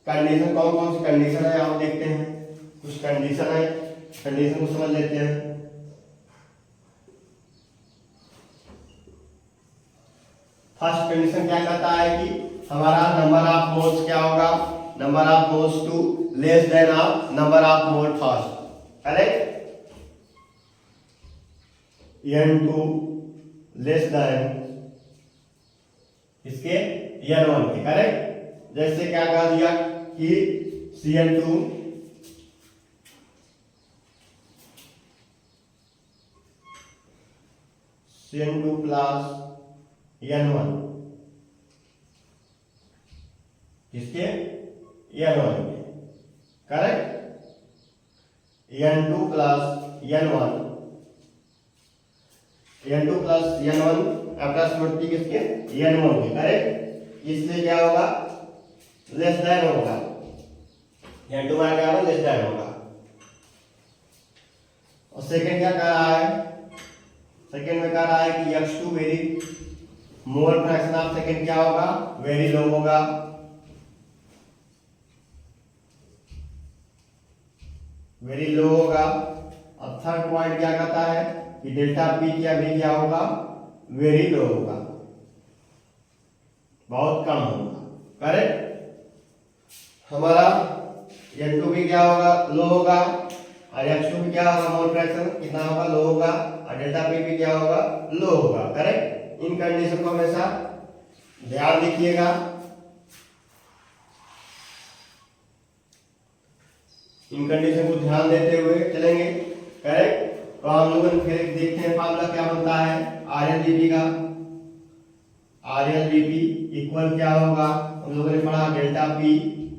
S1: कंडीशन कौन कौन सी कंडीशन है आप देखते हैं। कुछ कंडीशन है, कंडीशन को समझ लेते हैं। फर्स्ट कंडीशन क्या कहता है कि हमारा नंबर ऑफ मोल्स क्या होगा, number of moles two less than of number of mole first. Correct, N2 less than इसके N1 के। करेक्ट, जैसे क्या कह दिया कि Cn2 प्लस N1 किसके N1 के। Correct, N2 plus N1 approximately किसके N1 के। करेक्ट, इसलिए क्या होगा लेस देन होगा, N2 माना क्या होगा लेस देन होगा। और सेकंड क्या कह रहा है, सेकंड में कह रहा है कि X2 very mole fraction of second क्या होगा वेरी लो होगा। वेरी लो होगा। अब थर्ड पॉइंट क्या कहता है कि डेल्टा पी क्या होगा वेरी लो होगा, बहुत कम होगा। करेक्ट, हमारा N2 भी क्या होगा लो होगा और X2 भी क्या होगा मोल फ्रैक्शन कितना होगा लो होगा और डेल्टा पी भी क्या होगा लो होगा। करेक्ट, इन कंडीशन को हमेशा ध्यान रखिएगा। इन कंडीशन को ध्यान देते हुए चलेंगे। करेक्ट, तो हम लोगों ने फिर देखते हैं फार्मूला क्या बनता है RLDP का। RLDP इक्वल क्या होगा हम लोगों ने पढ़ा delta P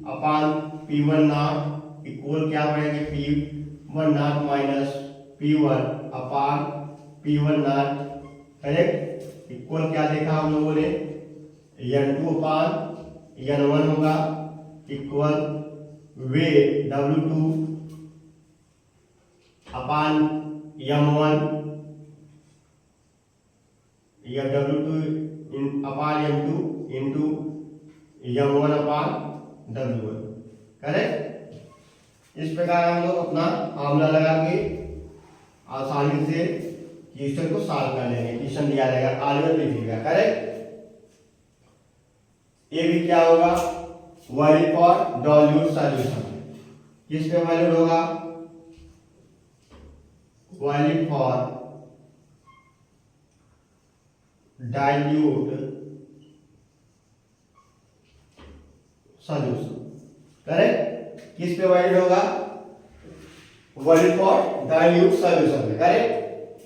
S1: upon P1 not equal क्या पढ़ेंगे P1 not minus P1 upon P1 not. Correct, equal क्या देखा हम लोगों ने N2 अपान N1 होगा इक्वल वे W2 अपान M1 या W2 अपान M2 इंटू M1 अपान W1। करेक्ट, इस प्रकार हम लोग अपना फार्मूला लगा के आसानी से क्वेश्चन को सॉल्व कर लेंगे। क्वेश्चन दिया रहेगा आलवेज लिखिएगा। करेक्ट, ये भी क्या होगा वैलिड फॉर डाइल्यूट सॉल्यूशन। किस पे वैलिड होगा valid for dilute solution. Correct, किस पे वैलिड होगा वैलिड फॉर डाइल्यूट सॉल्यूशन में। करेक्ट,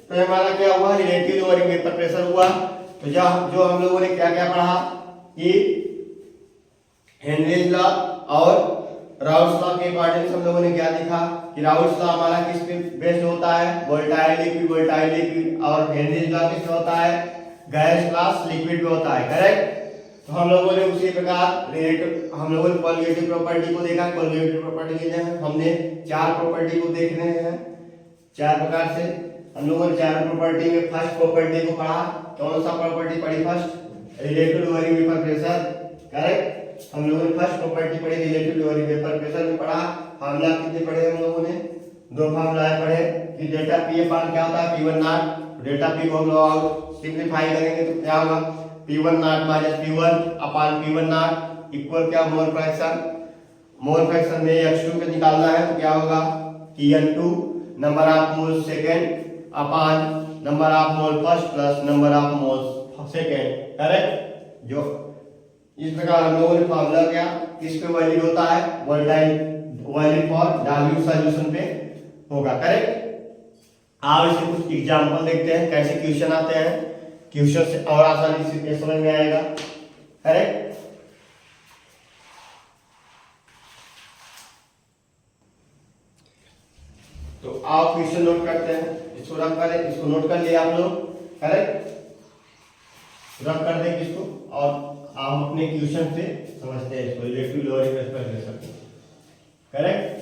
S1: तो हमारा क्या हुआ रिलेटिव लोअरिंग वेपर प्रेशर हुआ। तो जो हम लोगों ने क्या क्या पढ़ा कि हेनरीज लॉ और राउल्स लॉ के अकॉर्डिंग हम लोगों ने क्या देखा कि राउल्स लॉ हमारा किस पे बेस्ड होता है वोलेटाइल लिक्विड और हेनरीज लॉ किस पे होता है गैस प्लस लिक्विड पे होता है। करेक्ट, तो हम लोगों ने उसी प्रकार रिलेटिव हम लोगों ने कोलिगेटिव प्रॉपर्टी को देखा। कोलिगेटिव प्रॉपर्टी के हमने चार प्रॉपर्टी को देखने हैं चार प्रकार से। हम लोगों ने चार प्रॉपर्टी में फर्स्ट प्रॉपर्टी को पढ़ा। कौन सा प्रॉपर्टी पढ़ी first relative lowering vapour pressure. Correct, हम लोगों ने फर्स्ट प्रॉपर्टी पढ़ी रिलेटिव लोअरिंग वेपर प्रेशर में पढ़ा। फार्मूला कितने पढ़े हम लोगों ने दो फार्मूला पढ़े कि डेल्टा पी अपान क्या होता है P1 नॉट। डेल्टा पी को हम लोग सिंपलीफाई करेंगे तो क्या होगा P1 not minus P1 upon P1 not equal क्या मोल फ्रैक्शन। मोल फ्रैक्शन में X2 पे निकालना है तो क्या होगा TN2 number of mole second upon number of mole first plus number of mole second, correct. जो इस प्रकार हम लोगों ने फॉर्मूला क्या किस पे वैलिड होता है, वैलिड फॉर डायल्यूट सॉल्यूशन पे होगा, करेक्ट। आप इसे कुछ एग्जांपल देखते हैं कैसे क्वेश्चन आते हैं, क्वेश्चन से और आसानी से समझ में आएगा, करेक्ट। तो आप क्वेश्चन नोट करते हैं, इसको रख करें, इसको नोट कर लिया आप लोग, करेक्ट। रख कर दें इसको और आप अपने क्वेश्चन से समझते हैं इसको, रिलेटिव लोअर एक्सप्रेशन, करेक्ट।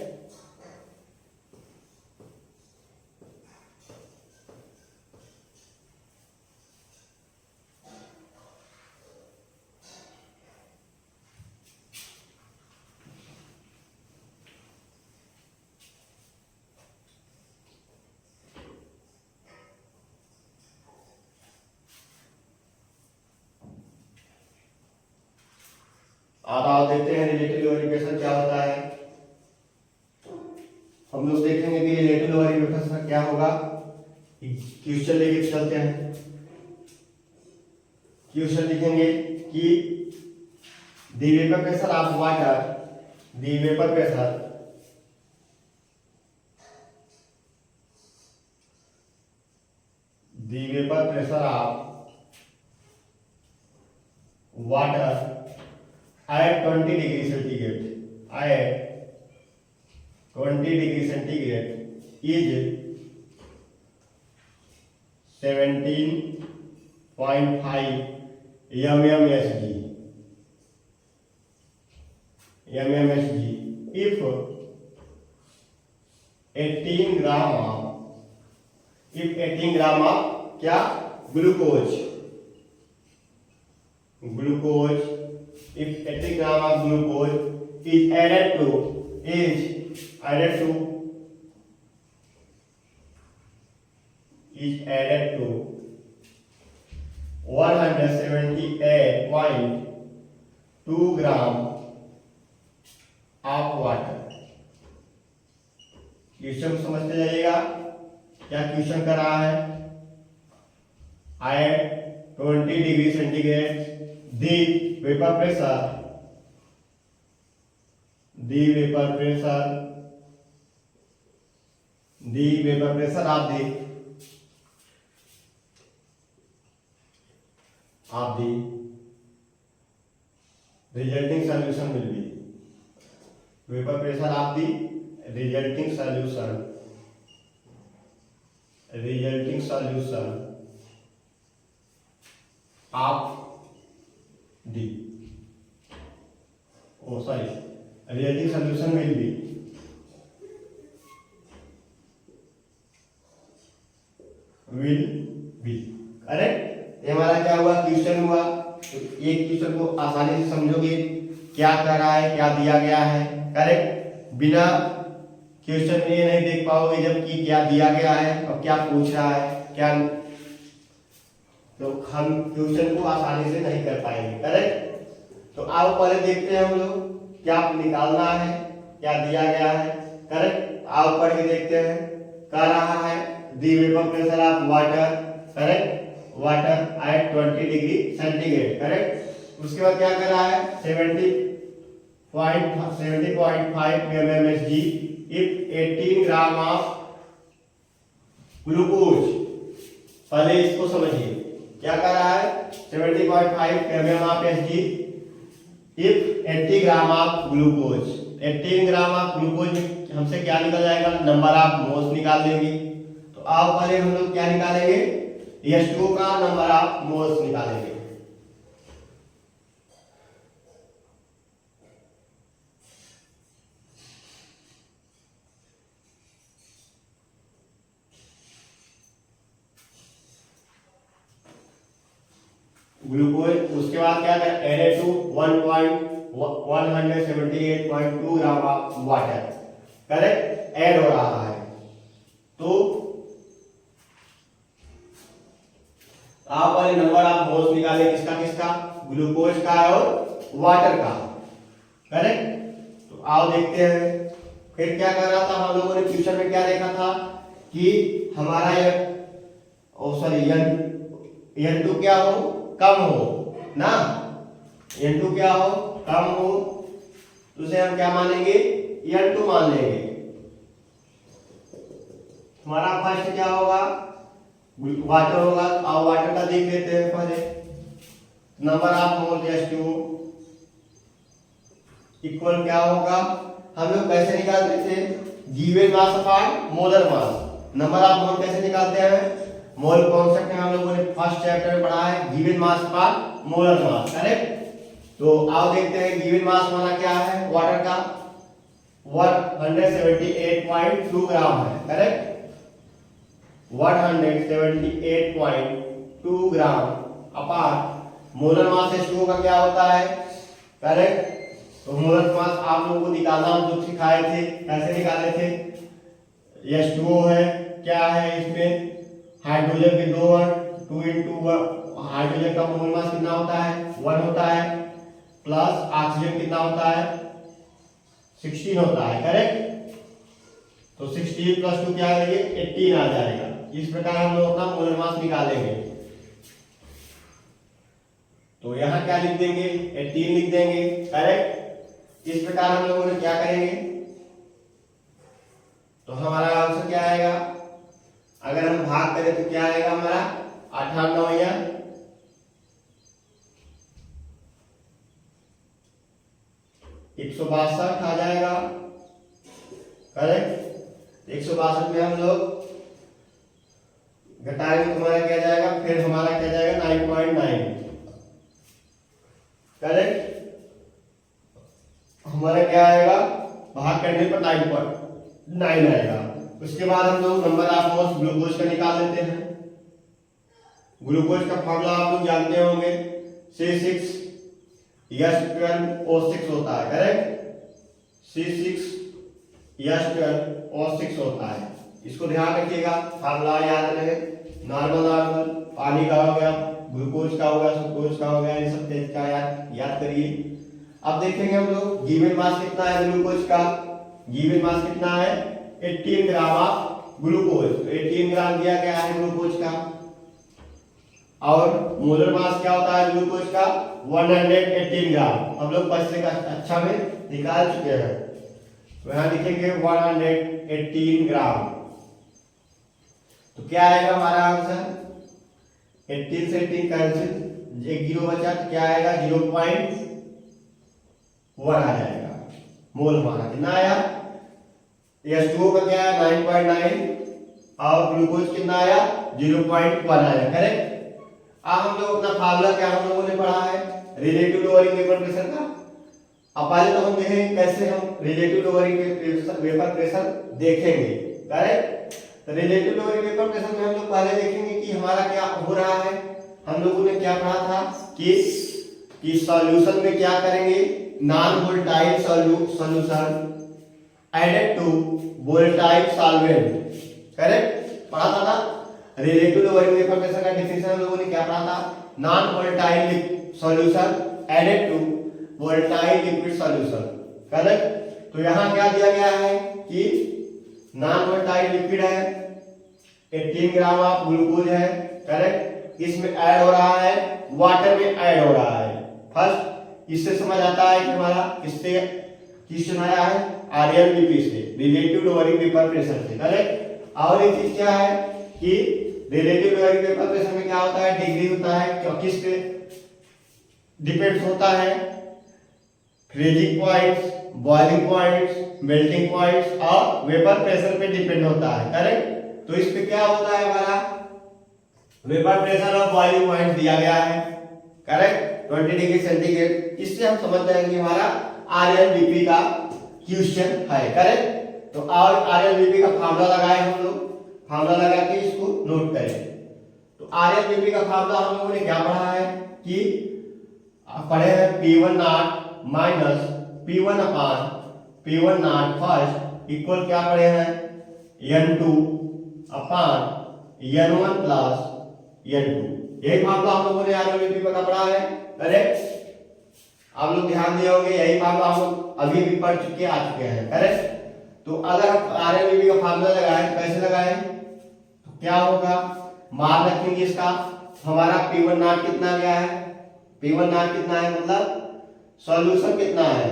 S1: आप देखते हैं रिलेटिव लोअर इक्वेशन क्या होता है। हम लोग देखेंगे कि रिलेटिव लोअर इक्वेशन क्या होगा। क्वेश्चन लेके चलते हैं, क्वेश्चन लिखेंगे कि the vapour pressure of water, the vapour pressure of water at 20 degree centigrade, at 20 degree centigrade is 17.5 mmSg. If 18 gram of क्या glucose, if 80 gram of glucose is added to 178.2 gram of water। Question समझते जाइएगा क्या क्वेश्चन कर रहा है। at 20 degree centigrade the vapor pressure of the resulting solution will be, vapor pressure of the resulting solution of the relative solution will be correct. ये हमारा क्या हुआ, क्वेश्चन हुआ। तो एक क्वेश्चन को आसानी से समझोगे क्या कर रहा है, क्या दिया गया है, करेक्ट। बिना क्वेश्चन में ये नहीं देख पाओगे जबकि क्या दिया गया है और क्या पूछ रहा है, क्या, तो हम क्वेश्चन को आसानी से नहीं कर पाएंगे, करेक्ट। तो आओ पहले देखते हैं हम लोग क्या निकालना है, क्या दिया गया है, करेक्ट। आओ पढ़ के देखते हैं। कह रहा है the vapour pressure of water, correct, water at 20 degree centigrade, correct. उसके बाद क्या कर रहा है 70.5 mmSg if 18 gram of glucose. पहले इसको समझिए क्या कर रहा है 70.5 mmSg if 80 gram of glucose. 18 gram of glucose में हमसे क्या निकल जाएगा, नंबर ऑफ मोल्स निकाल देंगे। तो आओ पहले हम लोग क्या निकालेंगे, H2O का नंबर ऑफ मोल्स निकालेंगे। ग्लूकोज, उसके बाद क्या करें added to 178.2 gram of water, correct, add हो रहा है। तो आप वाले नंबर ऑफ मोल्स निकाले किसका किसका, ग्लूकोज का और वाटर का, करेक्ट। तो आओ देखते हैं फिर क्या कर रहा था, हम लोगों ने क्वेश्चन में क्या देखा था कि हमारा N2 क्या हो, कम हो ना, N2 क्या हो, कम हो, तो उसे हम क्या मानेंगे, N2 मान लेंगे। हमारा फर्स्ट क्या होगा, वाटर होगा। अब वाटर का देख लेते हैं पहले। Number of mole H2O equal क्या होगा, हम लोग कैसे निकालते थे, given mass upon molar mass. Number of मोल कैसे निकालते हैं, मोल कॉन्सेप्ट में हम लोगों ने फर्स्ट चैप्टर में पढ़ा है, given mass upon molar mass, correct. तो आओ देखते हैं गिवन मास हमारा क्या है, वाटर का 178.2 ग्राम है, करेक्ट। 178.2 ग्राम अपॉन मोलर मास H2O का क्या होता है, करेक्ट। तो मोलर मास आप लोगों को निकालना हम लोग सिखाए थे, कैसे निकाले थे। H2O है, क्या है इसमें, हाइड्रोजन के 2 और 2 into 1, हाइड्रोजन का मोल मास कितना होता है, 1 होता है, प्लस ऑक्सीजन कितना होता है, 16 होता है, करेक्ट। तो 16 + 2 क्या आएगा, 18 आ जाएगा। इस प्रकार हम लोग अपना मोलर मास निकालेंगे। तो यहाँ क्या लिख देंगे, 18 लिख देंगे, करेक्ट। इस प्रकार हम लोगों ने क्या करेंगे, तो हमारा आंसर क्या आएगा, अगर हम भाग करें तो क्या आएगा हमारा, 98 या 162 आ जाएगा, करेक्ट। 162 में हम लोग घटाएंगे तो हमारा क्या जाएगा, फिर हमारा क्या जाएगा 9.9, करेक्ट। हमारा क्या आएगा, भाग करने पर 9.9 आएगा। उसके बाद हम लोग नंबर ऑफ मोल्स ग्लूकोज का निकाल लेते हैं। ग्लूकोज का फॉर्मूला आप लोग जानते होंगे, C6H12O6 होता है, करेक्ट। C6H12O6 होता है, इसको ध्यान रखिएगा, फॉर्मूला याद रहे। नॉर्मल पानी का हो गया, ग्लूकोज का हो गया, सुक्रोज का हो गया, ये सब चीज का याद करिए। अब देखेंगे हम लोग गिवन मास कितना है ग्लूकोज का, गिवन मास कितना है, 18 ग्राम ऑफ ग्लूकोज। 18 ग्राम दिया गया है ग्लूकोज का, और मोलर मास क्या होता है ग्लूकोज का, 118 ग्राम। हम लोग पिछले का अच्छा में निकाल चुके हैं, तो यहाँ लिखेंगे 118 ग्राम। तो क्या आएगा हमारा आंसर, 18 से 18 कैंसिल, एक 0 बचा, तो क्या आएगा 0.1 आ जाएगा। मोल हमारा कितना आया, H2O का क्या है 9.9 और ग्लूकोज कितना आया 0.1 आया, करेक्ट। अब हम लोग अपना फार्मूला क्या हम लोगों ने पढ़ा है, रिलेटिव लोअरिंग वेपर प्रेशर का। अब पहले तो हम देखेंगे कैसे हम रिलेटिव लोअरिंग वेपर प्रेशर देखेंगे, करेक्ट। तो रिलेटिव लोअरिंग वेपर प्रेशर में हम लोग पहले देखेंगे कि हमारा क्या हो रहा है। हम लोगों ने क्या पढ़ा था कि सॉल्यूशन में क्या करेंगे, non volatile solution added to volatile solvent, correct, पढ़ा था ना। रिलेटिव लोअरिंग वेपर प्रेशर का डेफिनेशन हम लोगों ने क्या पढ़ा था, non volatile solution added to volatile liquid solution, correct. तो यहाँ क्या दिया गया है कि नॉन वोलेटाइल लिक्विड है, 18 ग्राम ऑफ ग्लूकोज है, करेक्ट। इसमें ऐड हो रहा है, वाटर में ऐड हो रहा है। फर्स्ट इससे समझ आता है कि हमारा किससे आया है, RLVP से, रिलेटिव लोअरिंग वेपर प्रेशर से, करेक्ट। और एक चीज क्या है कि रिलेटिव लोअरिंग वेपर प्रेशर में क्या होता है, डिग्री होता है, किस पे डिपेंड्स होता है, freezing points, boiling points, melting points और वेपर प्रेशर पे डिपेंड होता है, करेक्ट। तो इस पे क्या होता है, हमारा वेपर प्रेशर और बॉइलिंग पॉइंट दिया गया है, करेक्ट, 20 डिग्री सेंटीग्रेड। इससे हम समझ जाएंगे हमारा RLVP का क्वेश्चन है, करेक्ट। तो RLVP का फार्मूला लगाए हम लोग, फार्मूला लगा के इसको नोट करें। तो RLVP का फार्मूला हम लोगों ने क्या पढ़ा है कि पढ़े हैं P1 not minus P1 upon P1 not first equal क्या पढ़े हैं, N2 upon N1 plus N2। यही फार्मूला हम लोगों ने RLVP का पढ़ा है, करेक्ट। आप लोग ध्यान दिए होंगे, यही फार्मूला हम लोग अभी भी पढ़ चुके आ चुके हैं, करेक्ट। तो अगर हम RMBB का फार्मूला लगाएं तो कैसे लगाएं, तो क्या होगा, मान रखेंगे इसका, हमारा P1 नॉट कितना आ गया है, P1 नॉट कितना है, मतलब सॉल्यूशन कितना है,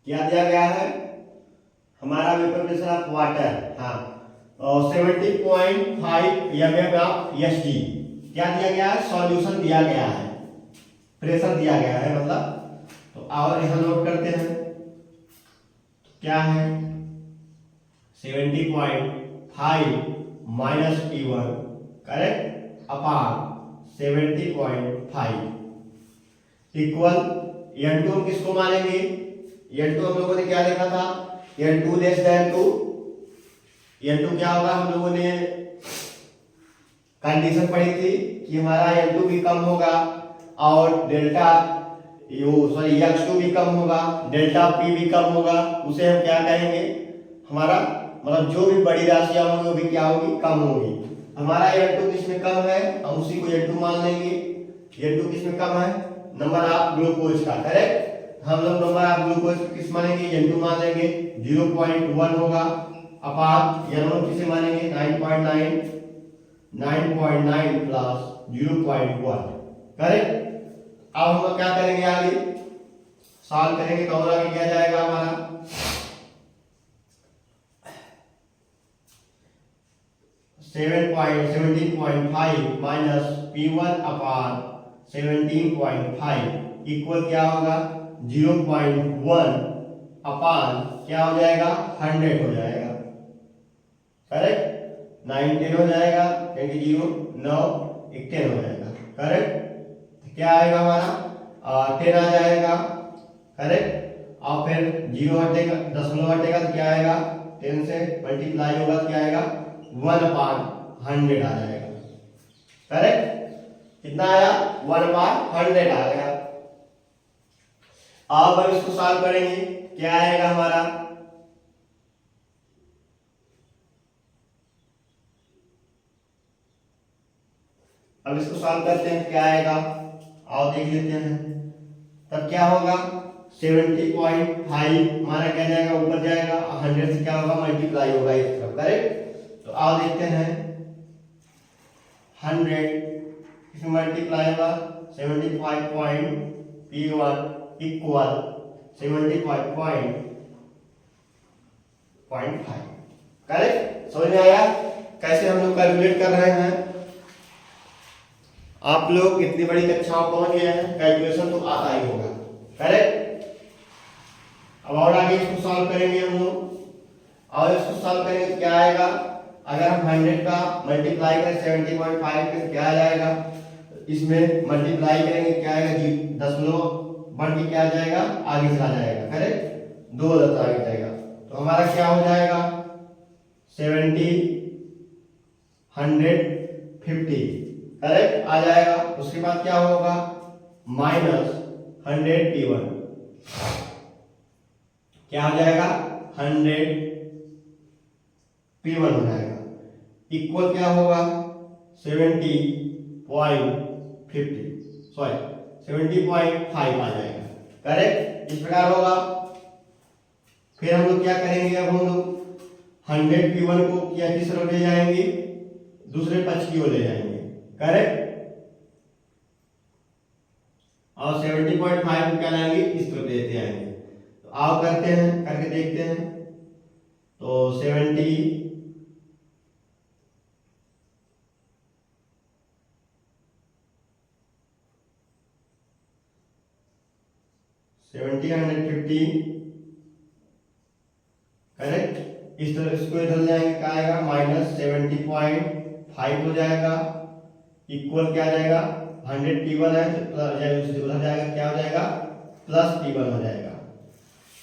S1: क्या दिया गया है, हमारा वेपर प्रेशर ऑफ वाटर, हाँ, 70.5 mm ऑफ SG क्या दिया गया है, सॉल्यूशन दिया गया है, प्रेशर दिया गया है मतलब। तो और यहां नोट करते हैं, तो क्या है 70.5 minus P1 correct upon 70.5 equal N2 हम किसको मानेंगे, N2 हम लोगों ने क्या लिखा था, N2 लेस देन 2, N2 क्या होगा, हम लोगों ने कंडीशन पढ़ी थी कि हमारा N2 भी कम होगा और डेल्टा X2 भी कम होगा, डेल्टा P भी कम होगा, उसे हम क्या कहेंगे, हमारा मतलब जो भी बड़ी राशियां होंगी वो भी क्या होगी, कम होगी। हमारा N2 किसमें कम है, हम उसी को N2 मान लेंगे। N2 किसमें कम है, नंबर ऑफ ग्लूकोज का, करेक्ट, हम लोग नंबर ऑफ ग्लूकोज किस मानेंगे, N2 मान लेंगे, 0.1 होगा अपान N1 किसे मानेंगे, 9.9 प्लस 0.1 करेक्ट। अब हम क्या करेंगे, आगे सॉल्व करेंगे तो और आगे क्या जाएगा हमारा, सेवन पॉइंट 17.5 माइनस P1 अपान 17.5 इक्वल क्या होगा 0.1 अपान क्या हो जाएगा 100 हो जाएगा, करेक्ट, 9 10 हो जाएगा, क्योंकि 0 9 1 10 हो जाएगा, करेक्ट। क्या आएगा हमारा 10 आ जाएगा, करेक्ट, और फिर 0 हटेगा, दशमलव हटेगा तो क्या आएगा, 10 से मल्टीप्लाई होगा तो क्या आएगा 1/100 आ जाएगा, करेक्ट, कितना आया 1/100 आ गया। अब हम इसको सॉल्व करेंगे, क्या आएगा हमारा, अब इसको सॉल्व करते हैं क्या आएगा, आओ देख लेते हैं। तब क्या होगा 70.5 हमारा क्या जाएगा, ऊपर जाएगा, 100 से क्या होगा मल्टीप्लाई होगा इस तरफ, करेक्ट। तो आओ देखते हैं 100 इसमें मल्टीप्लाई होगा 75.P1 इक्वल 75.5 करेक्ट। समझ में आया कैसे हम लोग कैलकुलेट कर रहे हैं। आप लोग इतनी बड़ी कक्षाओं पहुंच गए हैं, कैलकुलेशन तो आता ही होगा, करेक्ट। अब और आगे इसको सॉल्व करेंगे हम लोग, और इसको सॉल्व करेंगे तो क्या आएगा, अगर हम 100 का मल्टीप्लाई करें 70.5 पे क्या आ जाएगा, इसमें मल्टीप्लाई करेंगे क्या आएगा, दशमलव बढ़ के क्या आ जाएगा, आगे चला जाएगा, करेक्ट, 2 आगे जाएगा, तो हमारा क्या हो जाएगा 70 150 करेक्ट आ जाएगा। उसके बाद क्या होगा माइनस 100 P1 क्या हो जाएगा 100 P1 हो जाएगा इक्वल क्या होगा 70.5 आ जाएगा, करेक्ट, इस प्रकार होगा। फिर हम लोग क्या करेंगे, अब हम लोग 100 P1 को क्या किस तरफ ले जाएंगे, दूसरे पक्ष की ओर ले जाएंगे, करेक्ट, और 70.5 को क्या लाएंगे इस तरफ लेते आएंगे। तो आओ करते हैं, करके देखते हैं। तो 70 150 करेक्ट, इस तरह इसको इधर जाएंगे क्या आएगा माइनस 70.5 हो जाएगा इक्वल क्या आ जाएगा 100 P1 है तो उधर जाएगा क्या हो जाएगा प्लस P1 हो जाएगा,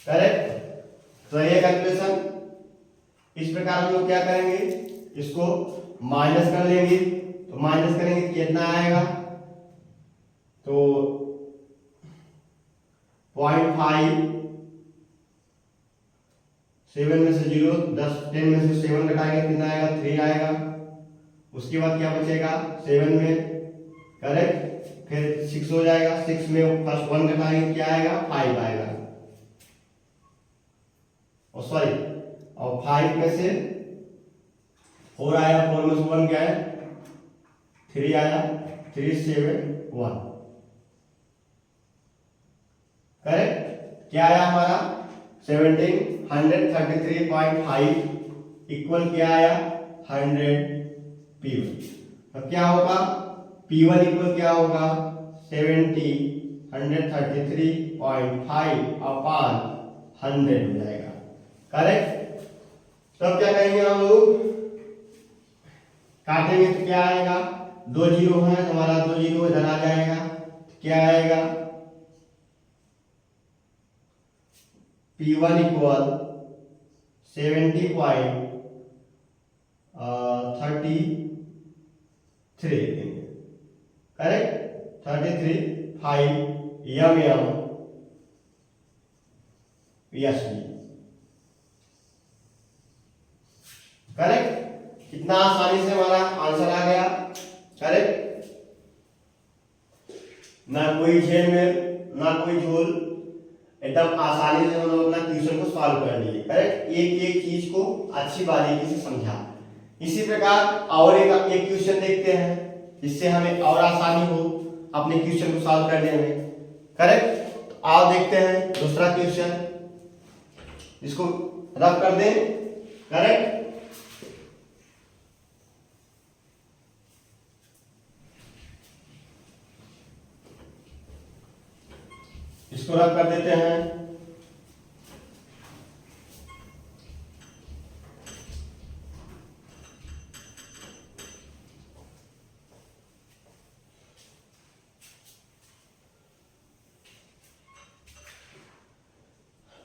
S1: करेक्ट। तो ये कैलकुलेशन इस प्रकार हम लोग क्या करेंगे, इसको माइनस कर लेंगे, तो माइनस करेंगे कितना आएगा, तो 0.5, 7 में से 0, 10 में से 7 घटाएंगे कितना आएगा, 3 आएगा। उसके बाद क्या बचेगा 7 में, करेक्ट, फिर 6 हो जाएगा, 6 में फर्स्ट 1 घटाएंगे क्या आएगा, 5 आएगा, और सॉरी, और 5 में से 4 आया, 4 में से 1 क्या है, 3 आया, 3 7 1, करेक्ट, क्या आया हमारा 1733.5 इक्वल क्या आया 100 P1। अब क्या होगा P1 इक्वल क्या होगा 133.5 अपॉन 100 हो जाएगा, करेक्ट। तब क्या करेंगे हम लोग, काटेंगे तो क्या आएगा, 2 जीरो है हमारा, 2 जीरो इधर आ जाएगा, क्या आएगा P1 equal 70.33, correct, 33.5 mm correct. कितना आसानी से हमारा आंसर आ गया, करेक्ट, ना कोई झेल में ना कोई झोल, एकदम आसानी से हम लोग अपना क्वेश्चन को सॉल्व कर लिए, करेक्ट। एक एक चीज को अच्छी बारीकी से समझा। इसी प्रकार और एक क्वेश्चन देखते हैं, इससे हमें और आसानी हो अपने क्वेश्चन को सॉल्व करने में, करेक्ट। तो आओ देखते हैं दूसरा क्वेश्चन, इसको रफ कर दें, करेक्ट। इसको रख कर देते हैं।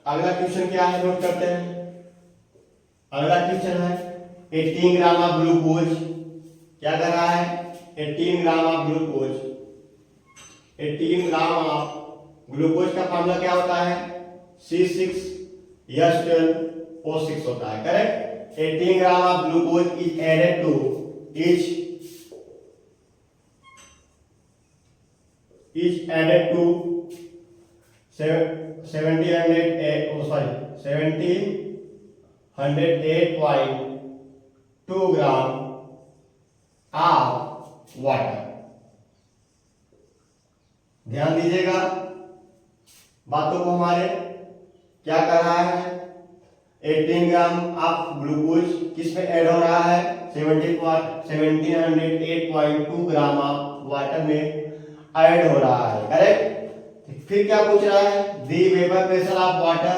S1: अगला क्वेश्चन क्या है नोट करते हैं। अगला क्वेश्चन है 18 ग्राम ऑफ ग्लूकोज, क्या कर रहा है 18 gram of glucose, 18 gram of glucose का फॉर्मूला क्या होता है C6H12O6 होता है, correct. 18 gram of glucose is added to is added to 1708.2 gram of water. ध्यान दीजिएगा बातों को, हमारे क्या कर रहा है 18 ग्राम ऑफ ग्लूकोज किस में ऐड हो रहा है 1708.2 ग्राम ऑफ वाटर में ऐड हो रहा है, करेक्ट। फिर क्या पूछ रहा है दी vapour pressure of water,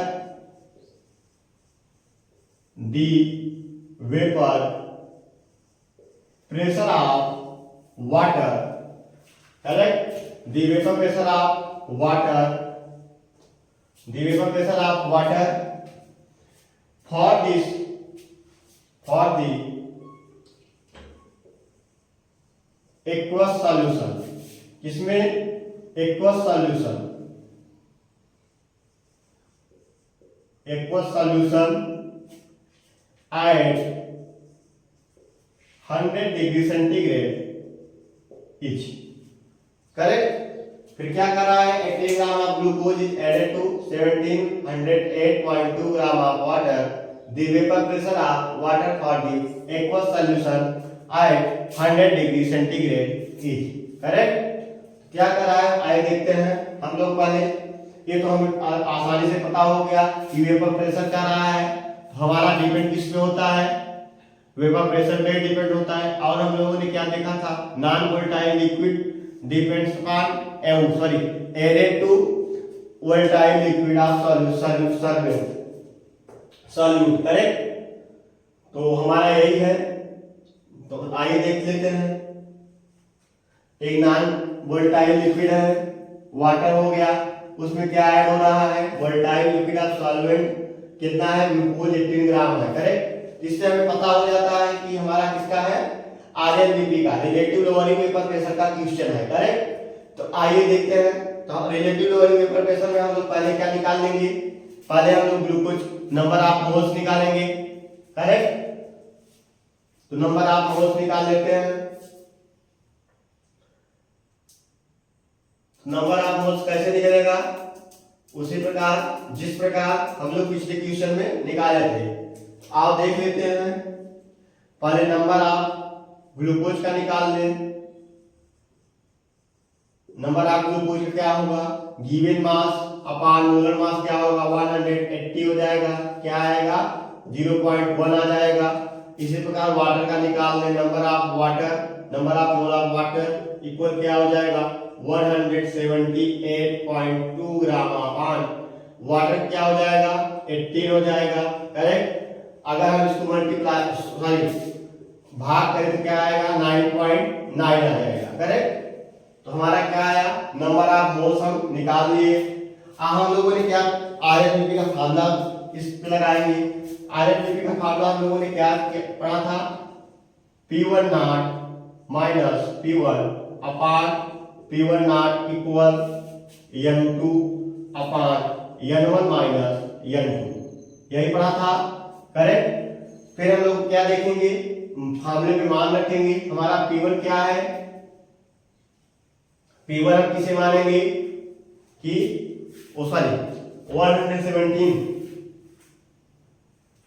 S1: the vapour pressure of water, correct, the vapour pressure of water, the vapor pressure of water for the aqueous solution, इसमें aqueous solution at 100 degree centigrade is, correct. फिर क्या कर रहा है 18 gram of glucose is added to 1708.2 gram of water, the vapour pressure of water for the aqueous solution at 100 degree centigrade is, correct. क्या कर रहा है आइए देखते हैं हम लोग पहले। ये तो हमें आसानी से पता हो गया कि वेपर प्रेशर क्या रहा है, तो हमारा डिपेंड किस पे होता है, वेपर प्रेशर पे डिपेंड होता है। और हम लोगों ने क्या देखा था non volatile liquid depends upon added to volatile liquid of solute, correct. तो हमारा यही है, तो आइए देख लेते हैं। एक नॉन वोलेटाइल लिक्विड है, वाटर हो गया, उसमें क्या ऐड हो रहा है वोलेटाइल लिक्विड ऑफ सॉल्वेंट, कितना है ग्लूकोज 18 ग्राम है, करेक्ट। इससे हमें पता हो जाता है कि हमारा किसका है आरएलबीपी का रिलेटिव लोअरिंग वेपर प्रेशर का क्वेश्चन है, करेक्ट। तो आइए देखते हैं। तो रिलेटिव लोअरिंग वेपर प्रेशर में हम लोग पहले क्या निकाल लेंगे, पहले हम लोग ग्लूकोज नंबर ऑफ मोल्स निकालेंगे, करेक्ट। तो नंबर ऑफ मोल्स निकाल लेते हैं। नंबर ऑफ मोल्स कैसे निकलेगा, उसी प्रकार जिस प्रकार हम लोग पिछले क्वेश्चन में निकाले थे। आओ देख लेते हैं। पहले नंबर ऑफ ग्लूकोज का निकाल लें। नंबर ऑफ ग्लूकोज क्या होगा, given mass upon molar mass क्या होगा, 180 हो जाएगा, क्या आएगा 0.1 आ जाएगा। इसी प्रकार वाटर का निकाल लें। Number of water, number of mole of water equal क्या हो जाएगा 178.2 ग्राम अपॉन वाटर क्या हो जाएगा 18 हो जाएगा, करेक्ट। अगर हम इसको मल्टीप्लाई सॉरी भाग करें तो क्या आएगा 9.9 आ जाएगा, करेक्ट। तो हमारा क्या आया, नंबर ऑफ मोल्स हम निकाल लिए। हम लोगों ने क्या आरएलबीपी का फार्मूला इस पे लगाएंगे। आरएलबीपी का फार्मूला हम लोगों ने क्या पढ़ा था, P1 not minus P1 upon P1 not equal N2 upon N1 minus N2, यही पढ़ा था, करेक्ट। फिर हम लोग क्या देखेंगे, फार्मूले में मान रखेंगे। हमारा P1 क्या है, P1 हम किसे मानेंगे कि 117।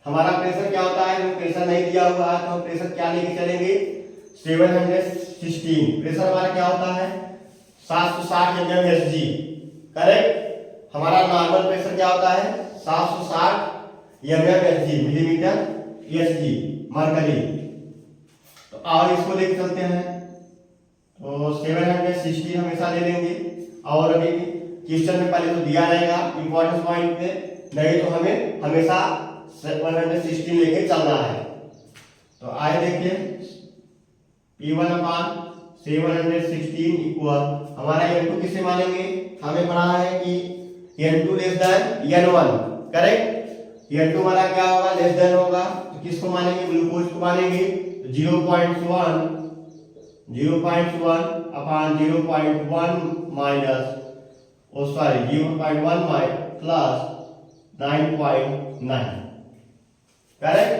S1: हमारा प्रेशर क्या होता है, प्रेशर नहीं दिया हुआ है तो हम प्रेशर क्या लेके चलेंगे 716। प्रेशर हमारा क्या होता है 760 mmHg, करेक्ट। हमारा नॉर्मल प्रेशर क्या होता है 760 mmHg मिलीमीटर Hg मरकरी। तो और इसको लेके चलते हैं तो 716 हमेशा ले लेंगे। और अभी क्वेश्चन में पहले तो दिया रहेगा इंपॉर्टेंस पॉइंट पे, नहीं तो हमें हमेशा 116 लेके चलना है। तो आए देखिए P1 अपॉन 716 इक्वल हमारा N2 किसे मानेंगे, हमें पढ़ा है कि N2 less then N1, correct. N2 हमारा क्या होगा लेस देन होगा, तो किसको मानेंगे ग्लूकोज को मानेंगे। 0.1 अपॉन 0.1 माइनस 0.1 प्लस 9.9, करेक्ट।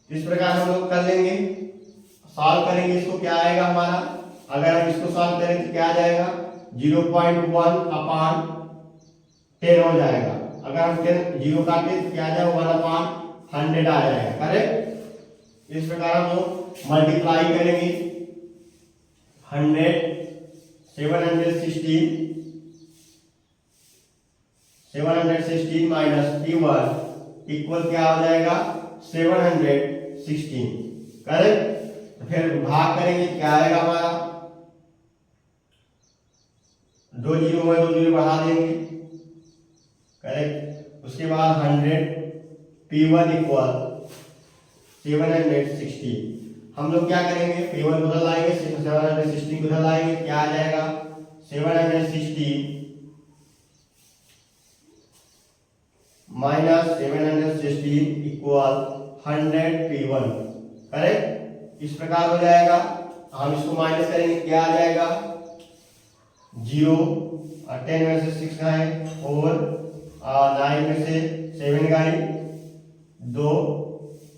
S1: इस प्रकार हम लोग कर लेंगे, सॉल्व करेंगे इसको, क्या आएगा हमारा, अगर हम इसको सॉल्व करें तो क्या आ जाएगा 0.1 अपॉन 10 हो जाएगा। अगर हम 10 जीरो काटे तो क्या आ जाएगा 1 अपॉन 100 आ जाएगा, करेक्ट। इस प्रकार हम लोग मल्टीप्लाई करेंगे 716 माइनस P1 इक्वल क्या हो जाएगा 716, करेक्ट। तो फिर भाग करेंगे क्या आएगा हमारा, 2 जीरो में 2 जीरो बढ़ा देंगे, करेक्ट। उसके बाद 100 P1 इक्वल 716। हम लोग क्या करेंगे P1 को उधर लाएंगे 716 को उधर लाएंगे, क्या आ जाएगा 716 माइनस 716 इक्वल 100 P1, करेक्ट। इस प्रकार हो जाएगा। हम इसको माइनस करेंगे क्या आ जाएगा 0 और 10 में से 6 गए 4 और 9 में से 7 गए 2,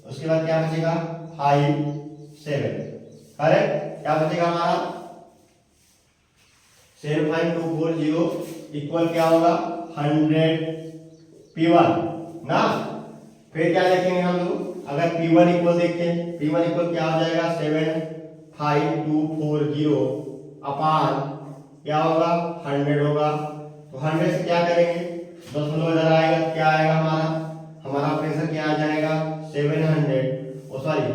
S1: उसके बाद क्या बचेगा 5 7, करेक्ट। क्या बचेगा हमारा 75240 इक्वल क्या होगा 100 P1 ना। फिर क्या देखेंगे हम लोग, अगर P1 इक्वल देखें, P1 इक्वल क्या हो जाएगा 75240 अपान क्या होगा 100 होगा। तो 100 से क्या करेंगे 10 इधर आएगा, क्या आएगा हमारा प्रेशर क्या आ जाएगा 700 सॉरी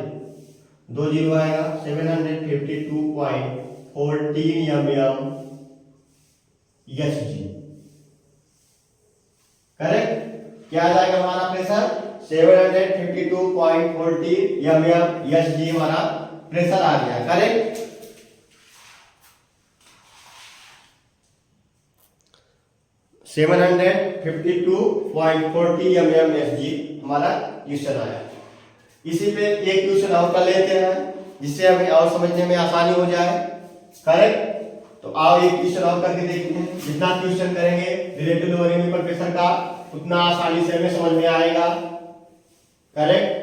S1: 2 जीरो आएगा 752.14 mmHg, करेक्ट। क्या आ जाएगा हमारा प्रेशर 752.14 mmHg हमारा प्रेशर आ गया, करेक्ट। सेवन 752.40 mmHg हमारा क्वेश्चन आया। इसी पे एक क्वेश्चन और कर लेते हैं, जिससे हमें और समझने में आसानी हो जाए। करेक्ट। तो आओ एक क्वेश्चन और करके देखते हैं। जितना क्वेश्चन करेंगे रिलेटिव लोअर यूनिफॉर्म प्रेशर का उतना आसानी से हमें समझ में आएगा। करेक्ट।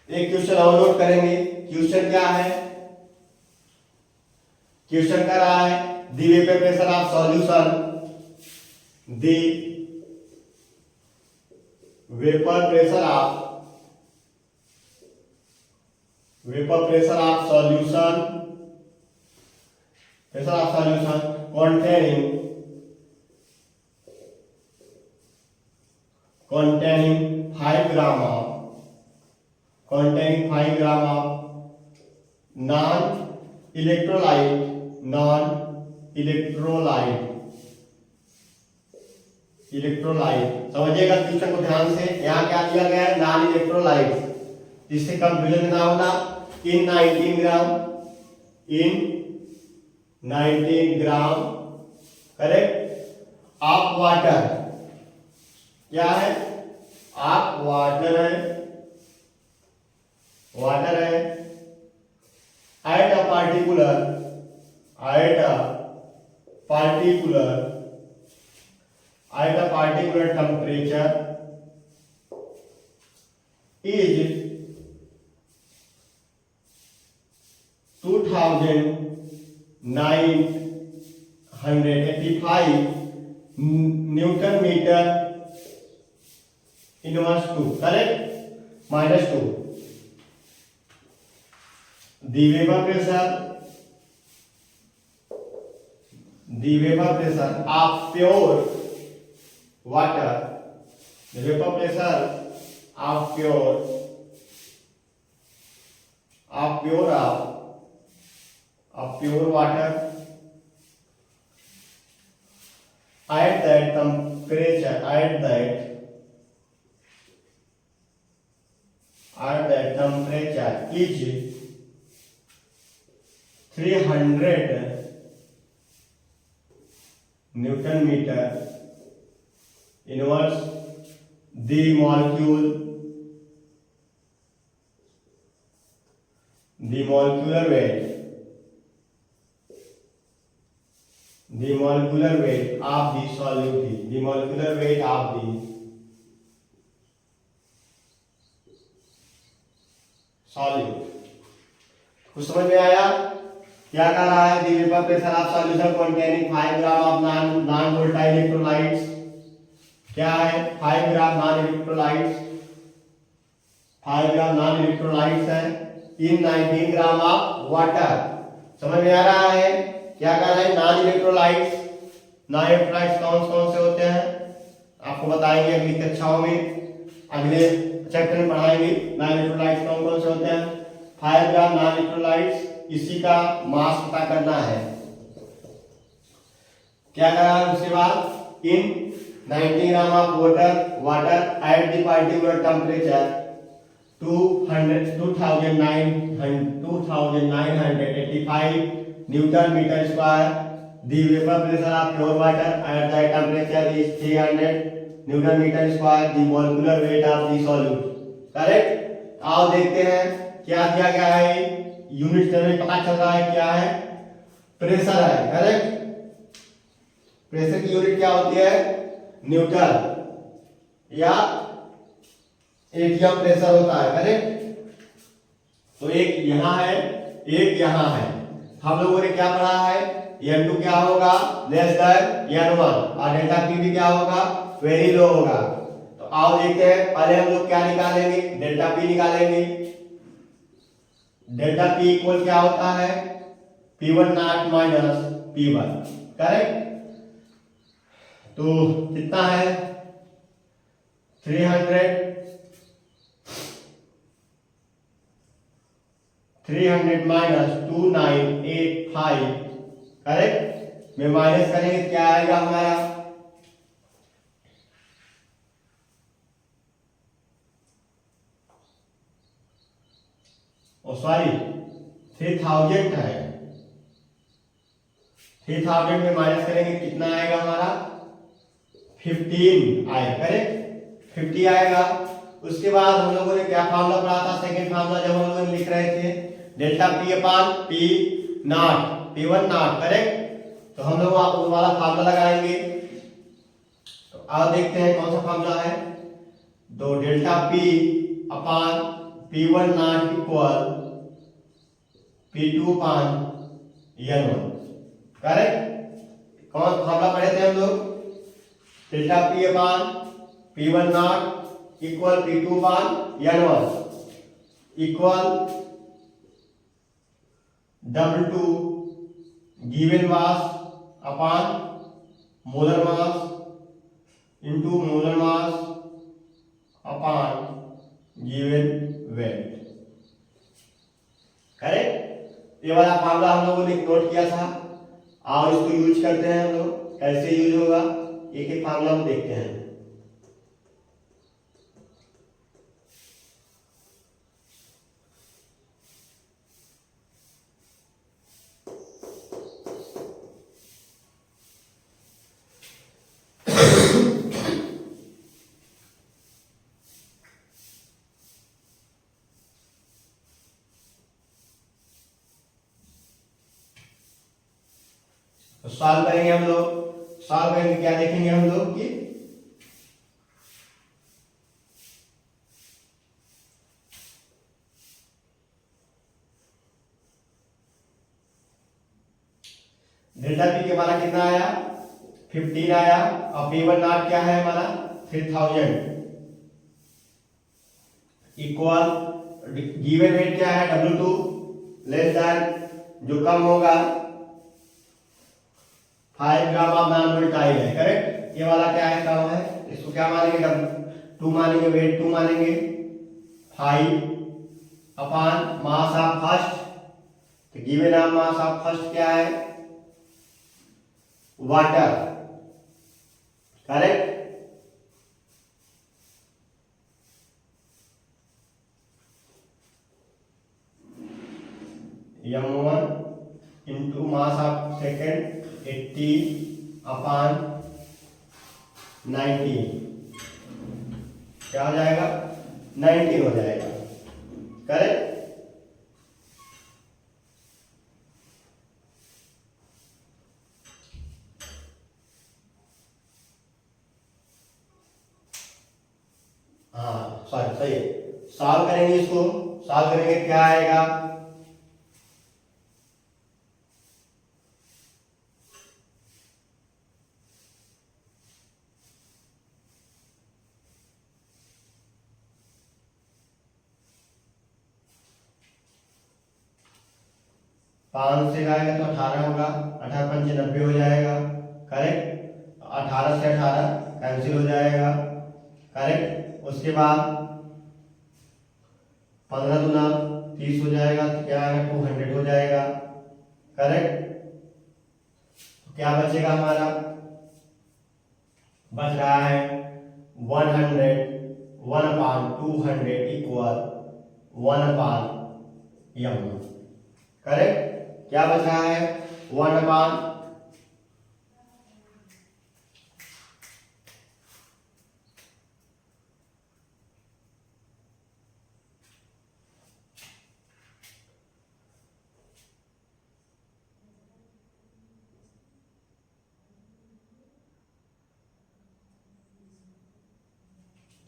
S1: एक क्वेश्चन और नोट करेंगे। क्वेश्चन क्या है? क्वेश्चन कर रहा है दी vapour pressure of solution, the vapour pressure of solution containing 5 gram of non-electrolyte समझिएगा क्वेश्चन को ध्यान से। यहाँ क्या दिया गया है? नॉन इलेक्ट्रोलाइट, जिससे कंफ्यूजन ना होना। इन 19 ग्राम करेक्ट ऑफ वाटर, क्या है? ऑफ वाटर है at a particular temperature is 2985 Newton meter inverse 2, correct? minus 2. The vapor pressure of pure water, pure water at that temperature is 300 Newton meter inverse the molecular weight of the solute, कुछ समझ में आया? क्या कर रहा है? दी vapour pressure of solution containing 5 gram of non volatile electrolytes, क्या है? 5 ग्राम नॉन इलेक्ट्रोलाइट्स है इन 19 ग्राम ऑफ वाटर। समझ में आ रहा है? क्या कर रहे हैं? नॉन इलेक्ट्रोलाइट्स कौन से होते हैं आपको बताएंगे अगली कक्षाओं में, अगले चैप्टर में पढ़ाएंगे। नॉन इलेक्ट्रोलाइट्स कौन से होते हैं? 5 ग्राम नॉन इलेक्ट्रोलाइट्स, इसी का मास पता करना है। क्या करा उसके बाद? In 90 gram of water at the particular temperature 2985 newton metre square. The vapour pressure of pure water at the temperature is 300 newton metre square. The molecular weight of the solute, correct. आओ देखते हैं क्या दिया गया है। यूनिट से हमें पता चल रहा है क्या है? प्रेशर है, करेक्ट। प्रेशर की यूनिट क्या होती है? न्यूटन या एटीएम प्रेशर होता है, करेक्ट। तो एक यहां है, एक यहां है। हम लोगों ने क्या पढ़ा है? N2 क्या होगा? लेस देन N1 और डेल्टा P भी क्या होगा? वेरी लो होगा। तो आओ देखते हैं। पहले हम लोग क्या निकालेंगे? डेल्टा P निकालेंगे। डेल्टा P इक्वल क्या होता है? P1 not minus P1, correct. तो कितना है? 300 माइनस 2985, करेक्ट। में माइनस करेंगे क्या आएगा हमारा? सॉरी 3000 है, 3000 में माइनस करेंगे कितना आएगा हमारा 15 आएगा, करेक्ट 50 आएगा। उसके बाद हम लोगों ने क्या फार्मूला पढ़ा था, सेकंड फार्मूला जब हम लोग लिख रहे थे delta P upon P not P1 not, correct. तो हम लोग वो वाला फार्मूला लगाएंगे। तो अब देखते हैं कौन सा फार्मूला है। तो delta P upon P1 not equal P2 upon N1, correct. कौन फार्मूला पढ़े थे हम लोग, delta P upon P1 not equal P2 upon N1 equal W2 given mass upon molar mass into molar mass upon given weight, correct. ये वाला फार्मूला हम लोगों ने नोट किया था और इसको यूज करते हैं हम लोग। कैसे यूज होगा एक एक फार्मूला हम देखते हैं। तो सॉल्व करेंगे हम लोग। सॉल्व करेंगे क्या देखेंगे हम लोग कि डेल्टा पी के हमारा कितना आया 15 आया और P1 नॉट क्या है हमारा 3000 इक्वल गिवन वेट क्या है W2 लेस देन जो कम होगा 5 ग्राम ऑफ नॉन वोलेटाइल है, करेक्ट। ये वाला क्या है कम है, इसको क्या मानेंगे W2 मानेंगे, वेट 2 मानेंगे 5 अपान मास ऑफ फर्स्ट। तो given of mass of first क्या है water, correct. M1 into mass of second 80 अपान 19 क्या हो जाएगा 19 हो जाएगा, करेक्ट। हाँ सॉरी सही है। सॉल्व करेंगे इसको, सॉल्व करेंगे क्या आएगा 5 से आएगा तो 18 होगा, 18 पंचे 90 हो जाएगा, करेक्ट। 18 से 18 कैंसिल हो जाएगा, करेक्ट। उसके बाद 15 दूना 30 हो जाएगा, तो क्या आएगा 200 हो जाएगा, करेक्ट। तो क्या बचेगा हमारा, बच रहा है 100 1/200 इक्वल 1/m, करेक्ट। क्या बच रहा है 1/,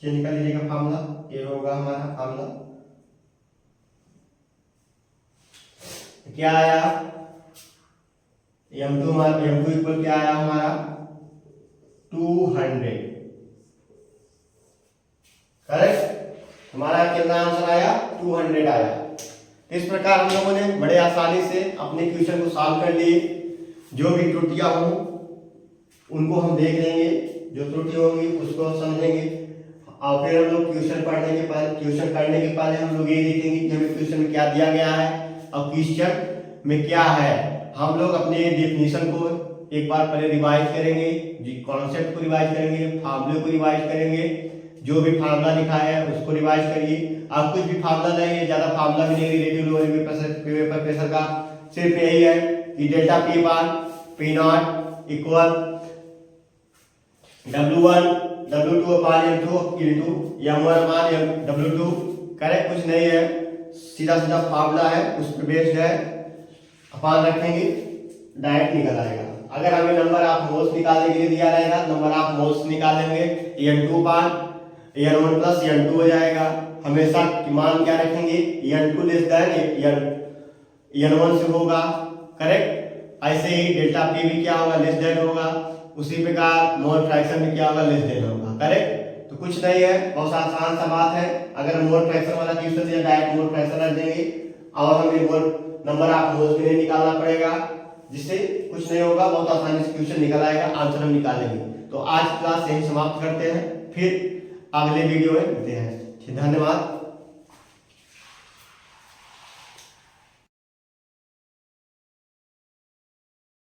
S1: चेंज कर लीजिएगा फार्मूला, ये होगा हमारा फार्मूला। क्या आया M2 इक्वल क्या आया हमारा 200, करेक्ट। हमारा कितना आंसर आया 200 आया। इस प्रकार हम लोगों ने बड़े आसानी से अपने क्वेश्चन को सॉल्व कर लिए। जो भी त्रुटियां हों उनको हम देख लेंगे, जो त्रुटि होंगी उसको समझेंगे और फिर हम लोग क्वेश्चन करने के पहले हम लोग ये देखेंगे कि हमें क्वेश्चन में क्या दिया गया है और क्वेश्चन में क्या है। हम लोग अपने डेफिनेशन को एक बार पहले रिवाइज करेंगे, कॉन्सेप्ट को रिवाइज करेंगे, फार्मूले को रिवाइज करेंगे, जो भी फार्मूला लिखा है उसको रिवाइज करिए। आप कुछ भी फार्मूला नहीं, ज्यादा फार्मूला भी नहीं, रिलेटिव लोअर पेपर प्रेशर का सिर्फ यही है कि delta P bar P not equal W1 W2 upon M2 into M1 upon W2। Correct, कुछ नहीं है, सीधा सीधा फार्मूला है, उस पर बेस्ड है, अपान रखेंगे डायरेक्ट निकल आएगा। अगर हमें नंबर ऑफ मोल्स निकालने के लिए दिया रहेगा, नंबर ऑफ मोल्स निकालेंगे N2 अपान N1 प्लस N2 हो जाएगा। हमेशा मान क्या रखेंगे, N2 लेस देन N1 से होगा। करेक्ट, ऐसे ही डेल्टा P भी क्या होगा, लेस देन होगा। उसी प्रकार मोल फ्रैक्शन भी क्या होगा, लेस देन होगा। करेक्ट, तो कुछ नहीं है, बहुत आसान सा बात है। अगर मोल फ्रैक्शन वाला क्वेश्चन दिया, डायरेक्ट मोल फ्रैक्शन रख देंगे और हमें मोल नंबर ऑफ मोल्स भी नहीं निकालना पड़ेगा, जिससे कुछ नहीं होगा, बहुत आसानी से क्वेश्चन निकल आएगा, आंसर हम निकालेंगे। तो आज क्लास यही समाप्त करते हैं, फिर अगले वीडियो में मिलते हैं। धन्यवाद।